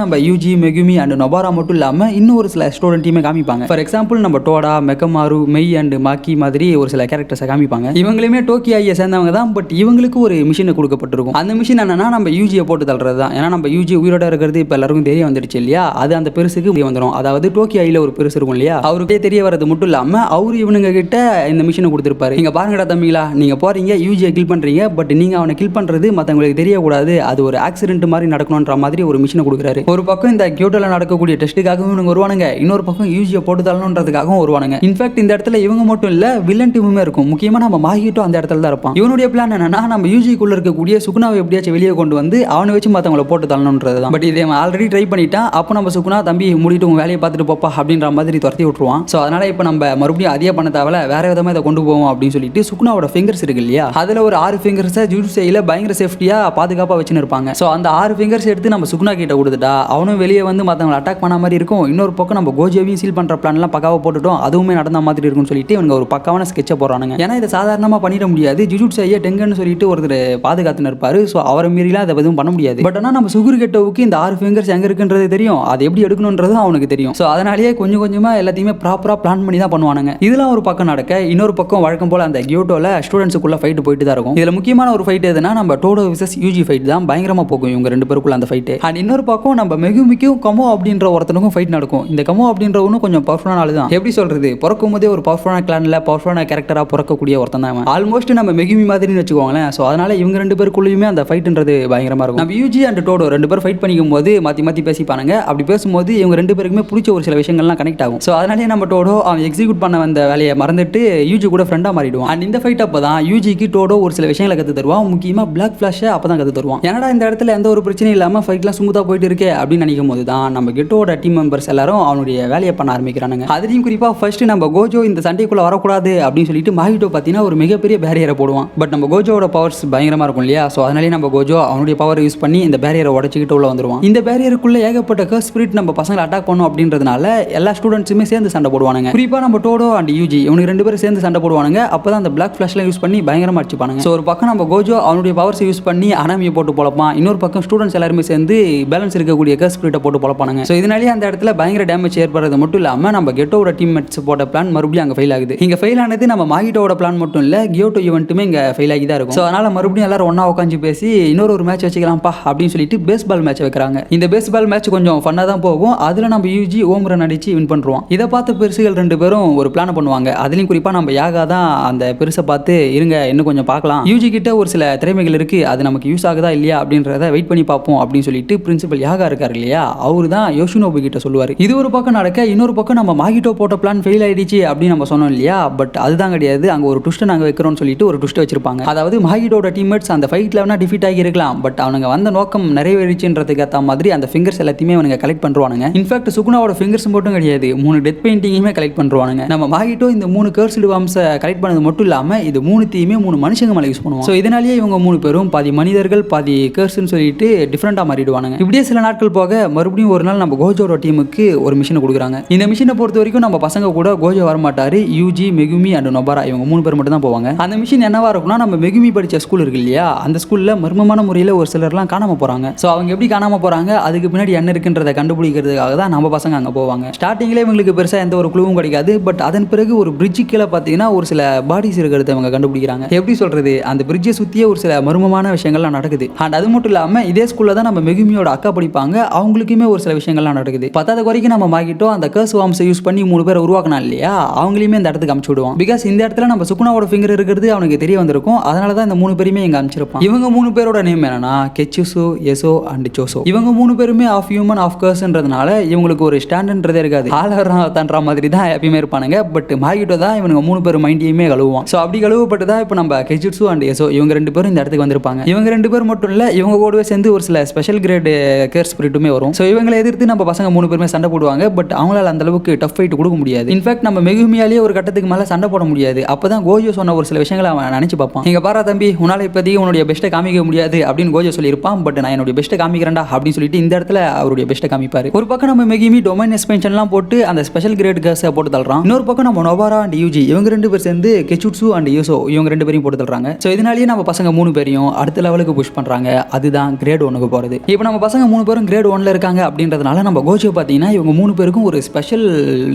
நம்ம யூஜி மெகுமி அண்ட் நொபாரா மட்டும் இல்லாமல் இன்னும் ஒரு சில ஸ்டூடெண்ட்டையுமே காமிப்பாங்க. ஃபார் எக்ஸாம்பிள் நம்ம டோடா, மெக்கமாரு, மெய் அண்ட் மாக்கி மாதிரி ஒரு சில கேரக்டர்ஸை காமிப்பாங்க. இவங்களுமே டோக்கியோயை சேர்ந்தவங்க தான். பட் இவங்களுக்கு ஒரு மிஷினை கொடுக்கப்பட்டிருக்கும். அந்த மிஷின் என்னன்னா நம்ம யூஜியை போட்டு தள்ளுறது தான். ஏன்னா நம்ம யூஜி உயிரோட இருக்கிறது இப்போ எல்லாருக்கும் தெரிய வந்துடுச்சு இல்லையா, அது அந்த பெருசுக்கு வந்துடும். அதாவது டோக்கியோவில் ஒரு பெருசு இருக்கும் இல்லையா, அவருக்கே தெரிய வரது மட்டும் இல்லாமல் அவரு இவனுங்க கிட்ட இந்த மிஷினை கொடுத்துருப்பாரு. நீங்க பாருங்கடா தம்பிங்களா, நீங்க போறீங்க யூஜியை கில் பண்றீங்க, பட் நீங்க அவனை கில் பண்றது மற்றவங்களுக்கு தெரியக்கூடாது, அது ஒரு ஆக்சிடென்ட் மாதிரி நடக்கணுன்ற மாதிரி ஒரு மிஷினை கொடுக்குறாரு. ஒரு பக்கம் இந்த கியோட்டோல நடக்கக்கூடிய டெஸ்ட்டுக்காகவும் இவங்க வருவானுங்க, இன்னொரு பக்கம் யூஜியை போட்டு தள்ளணுன்றதுக்காகவும் வருவானுங்க. இன்ஃபேக்ட் இந்த இடத்துல இவங்க மட்டும் இல்ல, வில்லன் டீமுமே இருக்கும். முக்கியமா நம்ம மாகிட்டோ அந்த இடத்துல தான் இருப்பான். இவனுடைய பிளான் என்னன்னா நம்ம யூஜிக்குள்ள இருக்கக்கூடிய சுகுனாவை எப்படியாச்சும் வெளியே கொண்டு வந்து அவனை வச்சு மற்றவங்களை போட்டு தள்ளணுன்றது தான். பட் இதை ஆல்ரெடி ட்ரை பண்ணிட்டான். அப்போ நம்ம சுகுனா தம்பி மூடிட்டு உங்க வேலையை பார்த்துட்டு போப்பா அப்படின்ற மாதிரி துரத்தி விட்டுருவான். ஸோ அதனால இப்போ நம்ம மறுபடியும் அதே பண்ண தேவை, வேற விதமாக இதை கொண்டு போவோம் அப்படின்னு சொல்லிட்டு சுகுனாவோட ஃபிங்கர்ஸ் இருக்கு இல்லையா, அதுல ஒரு 6 ஃபிங்கர்ஸை ஜுட்ஸையில் பயங்கர சேஃப்டியா பாதுகாப்பாக வச்சுன்னு இருப்பாங்க. ஸோ அந்த 6 ஃபிங்கர்ஸ் எடுத்து நம்ம சுகுனா கிட்ட கொடுத்துட்டா அவனும் வெளியே வந்து மற்றவங்களை அட்டாக் பண்ண மாதிரி இருக்கும். இன்னொரு பக்கம் நம்ம கோஜோவையும் சீல் பண்ற பிளான்லாம் பக்காவாக போட்டுட்டோம், அதுவுமே நடந்த மாதிரி இருக்கும்னு சொல்லிட்டு இவங்க ஒரு பக்காவான ஸ்கெட்சை போடுறானுங்க. ஏன்னா இதை சாதாரணமாக பண்ணிட முடியாது. ஜுட்ஸையை டெங்கன்னு சொல்லிட்டு ஒருத்தர் பாதுகாத்துன்னு இருப்பாரு. ஸோ அவரை மீறிலாம் அதை எதுவும் பண்ண முடியாது. பட் ஆனால் நம்ம சுகுரு கெட்டவுக்கு இந்த 6 ஃபிங்கர்ஸ் எங்க இருக்குன்றது தெரியும், அது எப்படி எடுக்கணுன்றதும் அவனுக்கு தெரியும். ஸோ அதனாலேயே கொஞ்சம் கொஞ்சமா எல்லாத்தையுமே ப்ராப்பராக பிளான் பண்ணி தான் பண்ணுவானுங்க. இதெல்லாம் ஒரு பக்கம் நடக்க, இன்னொரு பக்கம் வழக்கம் போல அந்த கியோட்டோல ஸ்டூடெண்ட்ஸுக்குள்ள ஃபைட் போயிட்டு தான் இருக்கும். இதுல முக்கியமான ஒரு ஃபைட் எதுனா நம்ம டோடோ விசஸ் யூஜி ஃபைட் தான். பயங்கரமா போகும் இவங்க ரெண்டு பேருக்குள்ள அந்த ஃபைட். அண்ட் இன்னொரு பக்கம் நம்ம மெகுமிக்கும் கமோ அப்படின்ற ஒருத்தனுக்கும் ஃபைட் நடக்கும். இந்த கமோ அப்படின்றவனும் கொஞ்சம் பவர்ஃபுல்லான ஆளு தான். எப்படி சொல்றது, பிறக்கும் போதே ஒரு பவர்ஃபுல்லான கிளான்ல பவர்ஃபுல்லான கேரக்டரா பிறக்கக்கூடிய ஒருத்தன் தான். ஆல்மோஸ்ட் நம்ம மெகுமி மாதிரின்னு வச்சுக்கோங்களேன். ஸோ அதனால இவங்க ரெண்டு பேருக்குள்ளயுமே அந்த ஃபைட்ன்றது பயங்கரமா இருக்கும். நம்ம யூஜி அண்ட் டோடோ ரெண்டு பேரும் ஃபைட் பண்ணிக்கும் போது மாத்தி மாத்தி பேசிப்பானுங்க. அப்படி பேசும்போது இவங்க ரெண்டு பேருக்குமே பிடிச்ச ஒரு சில விஷயங்கள்லாம் கனெக்ட் ஆகும். ஸோ அதனாலே நம்ம டோடோ அவன் எக்ஸிக்யூட் பண்ண வந்த வேலையை மறந்துட்டு யூஜி கூட ஃப்ரெண்டா மாறிடுவான். அண்ட் இந்த ஃபைட் அப்போ தான் யூஜிக்கு டோடோ ஒரு சில விஷயங்களை கற்று தருவான். முக்கியமாக பிளாக் ஃபிளாஷை அப்போ தான் கற்று தருவான். ஏன்னா இந்த இடத்துல எந்த ஒரு பிரச்சனையும் இல்லாமல் ஃபைட்லாம் ஸ்மூத்தாக போயிட்டு இருக்கே அப்படின்னு நினைக்கும் போது தான் நம்ம கெட்டோட டீம் மெம்பர்ஸ் எல்லாரும் அவனுடைய வேலையை பண்ண ஆரம்பிக்கிறானுங்க. அதுலேயும் குறிப்பாக ஃபர்ஸ்ட் நம்ம கோஜோ இந்த சண்டைக்குள்ள வரக்கூடாது அப்படின்னு சொல்லிட்டு மாகிட்டோ பார்த்தீங்கன்னா ஒரு மிகப்பெரிய பேரியரை போடுவான். பட் நம்ம கோஜோட பவர்ஸ் பயங்கரமாக இருக்கும் இல்லையா, ஸோ அதனாலே நம்ம கோஜோ அவனுடைய பவர் யூஸ் பண்ணி இந்த பேரியரை உடச்சிக்கிட்டு உள்ள வந்துருவான். இந்த பேரியருக்குள்ள ஏகப்பட்ட கர்ஸ் ஸ்பிரிட் நம்ம பசங்களை அட்டாக் பண்ணும் அப்படின்றதுனால எல்லா ஸ்டூடெண்ட்ஸுமே சேர்ந்து சண்டை போடுவானுங்க. குறிப்பாக நம்ம டோடோ அண்ட் யூஜி இவனுக்கு ரெண்டு பேரும் சேர்ந்து சண்டை போடுவானுங்க. அப்பதான் அந்த பிளாக் ஃபிளாஷ்லாம் யூஸ் பண்ணி பயங்கரமா அடிச்சுப்பானுங்க. ஸோ ஒரு பக்கம் நம்ம கோஜோ அவனுடைய பவர்ஸ் யூஸ் பண்ணி அனாமியை போட்டு பொழப்பான். இன்னொரு பக்கம் ஸ்டூடெண்ட்ஸ் எல்லாருமே சேர்ந்து பேலன்ஸ் இருக்கக்கூடிய கர்ஸ் ஸ்பிரிட்டை போட்டு பொழப்பானுங்க. ஸோ இதனாலேயே அந்த இடத்துல பயங்கர டேமேஜ் ஏற்படுறது மட்டும் இல்லாம நம்ம கெட்டோட டீம்மேட்ஸ் போட்ட பிளான் மறுபடியும் அங்கே ஃபெயில் ஆகுது. இங்க ஃபெயில் ஆனது நம்ம மாகிட்டோட பிளான் மட்டும் இல்ல, கியோட்டோ ஈவெண்ட்டுமே இங்க ஃபெயில் ஆகி தான் இருக்கும். ஸோ அதனால மறுபடியும் எல்லாரும் ஒண்ணா உட்காந்து பேசி இன்னொரு மேட்ச் வச்சுக்கலாம்ப்பா அப்படின்னு சொல்லிட்டு பேஸ்பால் மேட்ச் வைக்கிறாங்க. இந்த பேஸ்பால் மேட்ச் கொஞ்சம் ஃபன்னா தான் போகும். அதுல நம்ம யூஜி ஓம் ரன் அடிச்சு வின் பண்றோம். இதை பார்த்த பெருசுகள் ரெண்டு பேரும் ஒரு பிளான் பண்ணுவாங்க. அதுலயும் குறிப்பா நம்ம யாகா தான் அந்த பெருசை பார்த்து இருங்க இன்னும் கொஞ்சம் பார்க்கலாம், யூஜி கிட்ட ஒரு சில திறமைகள் இருக்கு, அது நமக்கு யூஸ் ஆகுதா இல்லையா அப்படின்றத வெயிட் பண்ணி பார்ப்போம் அப்படின்னு சொல்லிட்டு பிரின்சிபல் யாகா இருக்காரு இல்லையா, அவரு தான் யோஷினோபு கிட்ட சொல்லுவாரு. இது ஒரு பக்கம் நடக்க, இன்னொரு பக்கம் நம்ம மாகிட்டோ போட்ட பிளான் ஃபெயில் ஆயிடுச்சு அப்படின்னு நம்ம சொன்னோம் இல்லையா, பட் அதுதான் கிடையாது. அங்க ஒரு ட்விஸ்ட் நாங்க வைக்கிறோம்னு சொல்லிட்டு ஒரு ட்விஸ்ட் வச்சிருப்பாங்க. அதாவது மாகிட்டோட டீம்மேட்ஸ் அந்த ஃபைட்ல வேணா டிஃபீட் ஆகி இருக்கலாம், பட் அவனுங்க வந்த நோக்கம் நிறைவேறிச்சுன்றதுக்கு ஏற்ற மாதிரி அந்த ஃபிங்கர்ஸ் எல்லாத்தையுமே அவனுங்க கலெக்ட் பண்றானுங்க. இன்ஃபேக்ட் சுகுனாவோட ஃபிங்கர்ஸ் மட்டும் கிடையாது, 3 டெத் பெயிண்டிங்குமே கலெக்ட் பண்றானுங்க. நம்ம மாகிட்டோ இந்த 3 கர்ஸ்டு வார்ம்ஸை கலெக்ட் பண்ணது மட்டும் இல்லாம இது 3த்தையுமே 3 மனுஷங்க மேல யூஸ் பண்ணுவாங்க. ஸோ இதனாலேயே இவங்க 3 பேரும் பாதி மனிதர்கள் பாதி கர்ஸ்ன்னு சொல்லிட்டு டிஃப்ரெண்டா மாறிடுவானுங்க. இப்படியே சில நாட்கள் போக மறுபடியும் ஒரு நாள் நம்ம கோஜோட டீமுக்கு ஒரு மிஷனை கொடுக்குறாங்க. இந்த மிஷனை பொறுத்த வரைக்கும் நம்ம பசங்க கூட கோஜோ வர மாட்டாரு, யூஜி மெகுமி அண்ட் நொபாரா இவங்க 3 பேர் மட்டும் தான் போவாங்க. அந்த மிஷன் என்னவா இருக்கும்னா, நம்ம மெகுமி படிச்ச ஸ்கூல் இருக்கு இல்லையா, அந்த ஸ்கூல்ல மர்மமான முறையில் ஒரு சிலர்லாம் காணாம போறாங்க. ஸோ அவங்க எப்படி காணாம போறாங்க, அதுக்கு பின்னாடி என்ன இருக்குன்றதை கண்டுபிடிக்கிறதுக்காக தான் நம்ம பசங்க அங்கே போவாங்க. ஸ்டார்டிங்ல இவங்களுக்கு பெருசா எந்த ஒரு குழுவும் கிடைக்காது. பட் அதன் பிறகு ஒரு பிரிட்ஜு கீழே பார்த்தீங்கன்னா ஒரு சில பாடிஸ் இருக்கிறத அவங்க கண்டுபிடிக்கிறாங்க. எப்படி சொல்றது, அந்த பிரிட்ஜை சுற்றியே ஒரு சில மர்மமான விஷயங்கள்லாம் நடக்குது. அண்ட் அது மட்டும் இல்லாமல் இல்லாமல் இதே ஸ்கூலில் தான் நம்ம மெகுமியோட அக்கா படிப்பாங்க. அவங்களுக்குமே ஒரு சில விஷயங்கள்லாம் நடக்குது. 10வது வரைக்கும் நம்ம மாகிட்டோ அந்த கர்ஸ் வார்ம்ஸை யூஸ் பண்ணி 3 பேரை உருவாக்கினா இல்லையா, அவங்களையுமே இந்த இடத்துக்கு அமுச்சு விடுவான். பிகாஸ் இந்த இடத்துல நம்ம சுகுனாவோட ஃபிங்கர் இருக்கிறது அவனுக்கு தெரிய வந்திருக்கும். அதனால தான் இந்த 3 பேருமே இங்கே அனுப்பிச்சிருப்பான். இவங்க 3 பேரோட நேம் என்னன்னா கெச்சுசு, எசோ அண்ட் சோசோ. இவங்க 3 பேருமே ஆஃப் ஹியூமன் ஆஃப் கர்ஸ்ன்றதுனால இவங்களுக்கு ஒரு ஸ்டாண்டர்ட்ன்றதே இருக்காது. ஆளற மாதிரி தான் எப்பயுமே இருப்பானுங்க. பட் மாகிட்டோ தான் இவங்க 3 பேர் மைண்டையுமே கழுவுவான். ஸோ அப்படி கழுவப்பட்டு தான் இப்போ நம்ம கெச்சுசு அண்ட் எசோ இவங்க 2 பேரும் இந்த இடத்துக்கு வந்திருப்பாங்க. இவங்க 2 பேர் மட்டும் இல்லை, இவங்க கூடவே சேர்ந்து ஒரு சில ஸ்பெஷல் கிரேட் கேர் ஸ்பிரிட்டுமே வரும். ஸோ இவங்களை எதிர்த்து நம்ம பசங்க 3 பேருமே சண்டை போடுவாங்க. பட் அவங்களால அந்த அளவுக்கு டஃப் ஃபைட் கொடுக்க முடியாது. இன்ஃபேக்ட் நம்ம மெகுமியாலேயே ஒரு கட்டத்துக்கு மேலே சண்டை போட முடியாது. அப்பதான் கோஜோ சொன்ன ஒரு சில விஷயங்களை அவன் நினைச்சு பார்ப்பான். இங்க பாரா தம்பி, உன்னால இப்போதைக்கு உன்னுடைய பெஸ்ட்டை காமிக்க முடியாது அப்படின்னு கோஜோ சொல்லியிருப்பான். பட் நான் என்னுடைய பெஸ்ட்டை காமிக்கிறேன்டா அப்படின்னு சொல்லிட்டு இந்த இடத்துல அவருடைய பெஸ்ட்டை காமிப்பாரு. ஒரு பக்கம் நம்ம மெகுமி டொமைன் எக்ஸ்பென்ஷன்லாம் போட்டு அந்த ஸ்பெஷல் கிரேட் கேர்ஸை போட்டு தள்ளுறான். இன்னொரு பக்கம் நம்ம நொபாரா அண்ட் யூஜி இவங்க 2 பேர் சேர்ந்து கெச்சுட்சு அண்ட் யூசோ இவங்க 2 பேரையும் போட்டு தள்ளுறாங்க. ஸோ இதனாலேயே நம்ம பசங்க 3 பேரையும் அடுத்த லெவலுக்கு புஷ் பண்றாங்க. அதுதான் கிரேட் 1க்கு போறது. இப்போ நம்ம பசங்க 3 பேரும் கிரேட் 1ல இருக்காங்க அப்படின்றதுனால நம்ம கோஜோ பார்த்தீங்கன்னா இவங்க 3 பேருக்கும் ஒரு ஸ்பெஷல்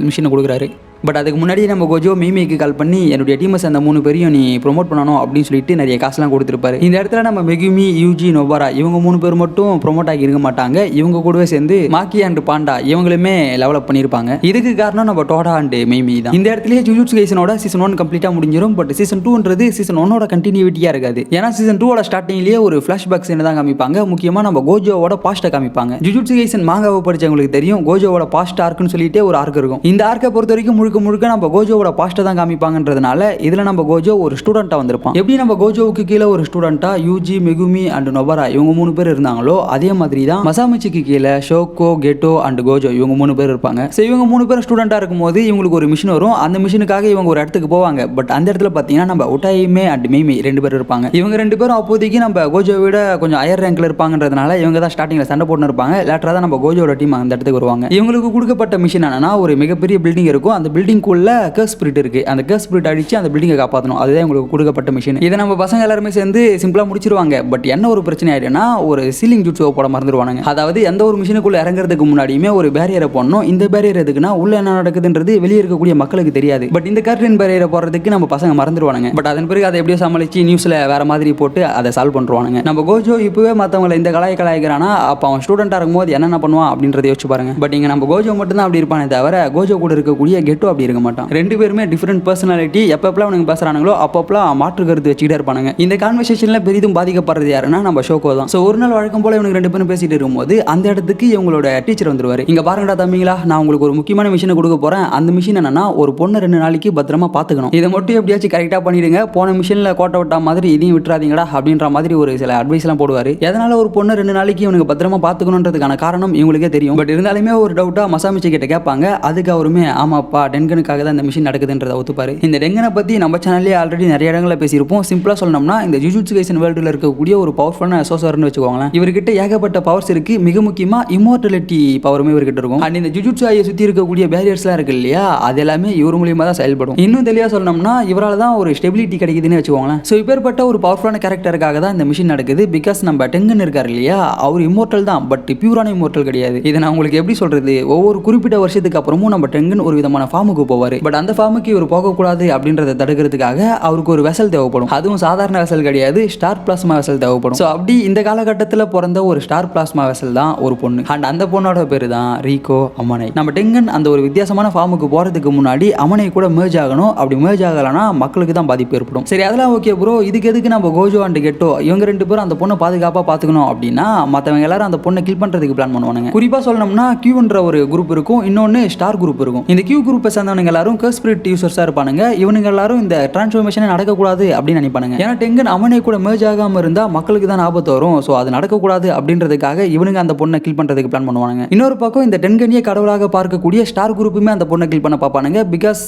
மிஷினை கொடுக்குறாரு. பட் அதுக்கு முன்னாடியே நம்ம கோஜோ மீமிக்கு கால் பண்ணி என்னுடைய டீமஸ் அந்த 3 பேரையும் நீ ப்ரொமோட் பண்ணணும் அப்படின்னு சொல்லிட்டு நிறைய காசுலாம் கொடுத்துருப்பாரு. இந்த இடத்துல நம்ம மெகுமி, யூஜி, நொபாரா இவங்க 3 பேர் மட்டும் ப்ரொமோட் ஆகி இருக்க மாட்டாங்க. இவங்க கூடவே சேர்ந்து மாக்கி அண்ட் பாண்டா இவங்களுமே லெவலப் பண்ணியிருப்பாங்க. இதுக்கு காரணம் நம்ம டோடா அண்ட் மீமி தான். இந்த இடத்துலயே ஜுஜுட்சு கைசனோட சீசன் 1 கம்ப்ளீட்டாக முடிஞ்சிடும். பட் சீசன் 2ன்றது சீசன் 1ஓட கண்டினியூட்டியாக இருக்காது. ஏன்னா சீசன் 2ஓட ஸ்டார்டிங்லேயே ஒரு ஃபிளாஷ்பேக்ஸ் தான் காமிப்பாங்க. முக்கியமாக நம்ம கோஜோவோட பாஸ்ட்டை காமிப்பாங்க. ஜுஜுட்சு கைசன் மாங்காவை படிச்சவங்களுக்கு தெரியும் கோஜோவோட பாஸ்ட் ஆர்க்குன்னு சொல்லிட்டு ஒரு ஆர்க் இருக்கும். இந்த ஆர்க்கை பொறுத்த வரைக்கும் முழுக்க முழுக்க நம்ம கோஜோவோட பாஸ்ட்டை தான் காமிப்பாங்கன்றதுனால இதில் நம்ம கோஜோ ஒரு ஸ்டூடெண்ட்டாக வந்திருப்பான். எப்படி நம்ம கோஜோவுக்கு கீழே ஒரு ஸ்டூடெண்ட்டாக யூஜி, மெகுமி அண்ட் நொபாரா இவங்க 3 பேர் இருந்தாங்களோ அதே மாதிரி தான் மசாமிச்சிக்கு கீழே ஷோக்கோ, கெட்டோ அண்ட் கோஜோ இவங்க 3 பேர் இருப்பாங்க. ஸோ இவங்க 3 பேர் ஸ்டூடெண்ட்டாக இருக்கும்போது இவங்களுக்கு ஒரு மிஷின் வரும். அந்த மிஷினுக்காக இவங்க ஒரு இடத்துக்கு போவாங்க. பட் அந்த இடத்துல பார்த்தீங்கன்னா நம்ம உட்டாயிமே அண்ட் மீமி 2 பேர் இருப்பாங்க. இவங்க 2 பேரும் அப்போதைக்கு நம்ம கோஜோவை விட கொஞ்சம் ஹையர் ரேங்க்ல இருப்பாங்கன்றதுனால இவங்க தான் ஸ்டார்டிங்கில் சண்டை போட்டு இருப்பாங்க. லேட்டராக தான் நம்ம கோஜோட டீம் அந்த இடத்துக்கு வருவாங்க. இவங்களுக்கு கொடுக்கப்பட்ட மிஷின் என்னன்னா ஒரு மிகப்பெரிய பில்டிங் இருக்கும். அந்த பில்டிங்குள்ள கர்ஸ் ஸ்பிரிட் இருக்கு. அந்த கர்ஸ் ஸ்பிரிட் அடிச்சு அந்த பில்டிங்கை காப்பாற்றணும். அதுதான் உங்களுக்கு கொடுக்கப்பட்ட மிஷின். இதை நம்ம பசங்க எல்லாருமே சேர்ந்து சிம்பிளா முடிச்சிருவாங்க. பட் என்ன ஒரு பிரச்சனை ஆயிடுனா ஒரு சீலிங் ஜூட்ஸோ போட மறந்துடுவாங்க. அதாவது எந்த ஒரு மிஷினுக்குள்ள இறங்குறதுக்கு முன்னாடியுமே ஒரு பேரியரை போடணும். இந்த பேரியர் எதுக்குன்னா உள்ள என்ன நடக்குதுன்றது வெளியே இருக்கக்கூடிய மக்களுக்கு தெரியாது. பட் இந்த கர்டன் பேரியரை போடுறதுக்கு நம்ம பசங்க மறந்துடுவானுங்க. பட் அதன் பிறகு அதை எப்படியோ சமாளிச்சு நியூஸ்ல வேற மாதிரி போட்டு அதை சால்வ் பண்ணுவானுங்க. நம்ம கோஜோ இப்பவே மற்றவங்களை இந்த கலாய்க்கிறானா அப்போ அவன் ஸ்டூடெண்டா இருக்கும்போது என்னென்ன பண்ணுவான் அப்படின்றத யோசிச்சு பாருங்க. பட் இங்க நம்ம கோஜோ மட்டும் தான் அப்படி இருப்பானே தவிர கோஜோ கூட இருக்கக்கூடிய கெட்டோ அப்படி இருக்க மாட்டான். 2 பேருமே டிஃபரெண்ட் பர்சனாலிட்டி. எப்பப்பெல்லாம் அவனுங்க பேசுறானுங்களோ அப்பப்பெல்லாம் மாற்று கருத்து வச்சுக்கிட்டே இருப்பானுங்க. இந்த கான்வர்சேஷன்ல பெரிதும் பாதிக்கப்படுறது யாருன்னா நம்ம ஷோக்கோ தான். ஸோ ஒரு நாள் வழக்கம் போல இவனுக்கு 2 பேரும் பேசிட்டு இருக்கும்போது அந்த இடத்துக்கு இவங்களோட டீச்சர் வந்துருவாரு. இங்க பாருங்கடா தம்பிங்களா, நான் உங்களுக்கு ஒரு முக்கியமான மிஷினை கொடுக்க போறேன். அந்த மிஷின் என்னன்னா ஒரு பொண்ணை 2 நாளைக்கு பத்திரமா பாத்துக்கணும். இதை மட்டும் எப்படியாச்சும் கரெக்டா பண்ணிடுங்க. போன மிஷின்ல கோட்டை விட்டா மாதிரி இதையும் விட்டுறாதீங்கடா அப்படின்ற மாதிரி ஒரு சில அட்வைஸ் எல்லாம் போடுவாரு. எதனால ஒரு பொண்ணை 2 நாளைக்கு இவனுக்கு பத்திரமா பாத்துக்கணுன்றதுக்கான காரணம் இவங்களுக்கே தெரியும். பட் இருந்தாலுமே ஒரு டவுட்டா மசாமிச்சி கிட்ட கேட்பாங்க. அதுக்கு அவருமே ஆமாப்பா டென்கனுக்காக தான் இந்த மிஷின் நடக்குதுன்றதை ஒத்துப்பாரு. இந்த டெங்கனை பத்தி நம்ம சேனல்லே ஆல்ரெடி நிறைய இடங்களை பேசியிருப்போம். சிம்பிளா சொல்லணும்னா இந்த ஜுஜுட்சு கைசன் வேர்ல்டுல இருக்கக்கூடிய ஒரு பவர்ஃபுல்லான அசோசர்னு வச்சுக்கோங்களேன். இவர்கிட்ட ஏகப்பட்ட பவர்ஸ் இருக்கு. மிக முக்கியமா இம்மோர்டலிட்டி பவருமே இவர்கிட்ட இருக்கும். அண்ட் இந்த ஜுஜுட்சு ஐயை சுத்தி இருக்கக்கூடிய பேரியர்ஸ்லாம் இருக்கு இல்லையா, அது எல்லாமே இவர் மூலியமா தான் செயல்படும். இன்னும் தெளிவா சொல்லணும்னா இவரால் தான் ஒரு ஸ்டெபிலிட்டி கிடைக்குதுன்னு வச்சுக்கோங்களேன். ஸோ இப்பேற்பட்ட ஒரு பவர்ஃபுல்லான கேரக்டருக்காக தான் இந்த மிஷின் நடக்குது. பிகாஸ் நம்ம டெங்கன் இருக்காரு இல்லையா, அவர் இம்மோர்டல் தான். பட் பியூரான இம்மோர்டல் கிடையாது. இதை நான் உங்களுக்கு எப்படி சொல்றது, ஒவ்வொரு குறிப்பிட்ட வருஷத்துக்கு அப்புறமும் நம்ம டெங்கன் ஒரு விதமான ஃபார்முக்கு போவார். பட் அந்த ஃபார்முக்கு இவர் போகக்கூடாது அப்படின்றத தடுக்கிறதுக்காக அவருக்கு ஒரு வெசல் தேவைப்படும். அதுவும் சாதாரண வெசல் கிடையாது, ஸ்டார் பிளாஸ்மா வெசல் தேவைப்படும். ஸோ அப்படி இந்த காலகட்டத்தில் பிறந்த ஒரு ஸ்டார் பிளாஸ்மா வெசல் தான் ஒரு பொண்ணு. அண்ட் அந்த பொண்ணோட பேரு தான் ரீகோ அமனை. நம்ம டெங்கன் அந்த ஒரு வித்தியாசமான ஃபார்முக்கு போறதுக்கு முன்னாடி அமனை கூட மேர்ஜ் ஆகணும். அப்படி மேர்ஜ் ஆகலனா மக்களுக்கு தான் பாதிப்பு ஏற்படும். சரி அதெல்லாம் ஓகே ப்ரோ, இதுக்கு எதுக்கு நம்ம கோஜோ அண்ட் கெட்டோ இவங்க 2 பேரும் அந்த பொண்ணை பாதுகாப்பாக பார்த்துக்கணும் அப்படின்னா மற்றவங்க எல்லாரும் அந்த பொண்ணை கில் பண்ணுறதுக்கு பிளான் பண்ணுவானுங்க. குறிப்பாக சொல்லணும்னா கியூன்ற ஒரு குரூப் இருக்கும், இன்னொன்று ஸ்டார் குரூப் இருக்கும். இந்த கியூ குரூப்பை சேர்ந்தவங்க எல்லாரும் கர்ஸ் ஸ்பிரிட் யூசர்ஸாக இருப்பானுங்க. இவனுங்க எல்லாரும் இந்த டிரான்ஸ்ஃபர்மேஷனே நடக்கக்கூடாது அப்படின்னு நினைப்பானுங்க. ஏன்னா டெங்கன் அவனை கூட மேர்ஜ் ஆகாமல் இருந்தால் மக்களுக்கு தான் ஆபத்து வரும். ஸோ அது நடக்கக்கூடாது அப்படின்றதுக்காக இவனுங்க அந்த பொண்ணை கில் பண்ணுறதுக்கு பிளான் பண்ணுவாங்க. இன்னொரு பக்கம் இந்த டென்கனியை கடவுளாக பார்க்கக்கூடிய ஸ்டார் குரூப்புமே அந்த பொண்ணை கில் பண்ண பார்ப்பானுங்க. பிகாஸ்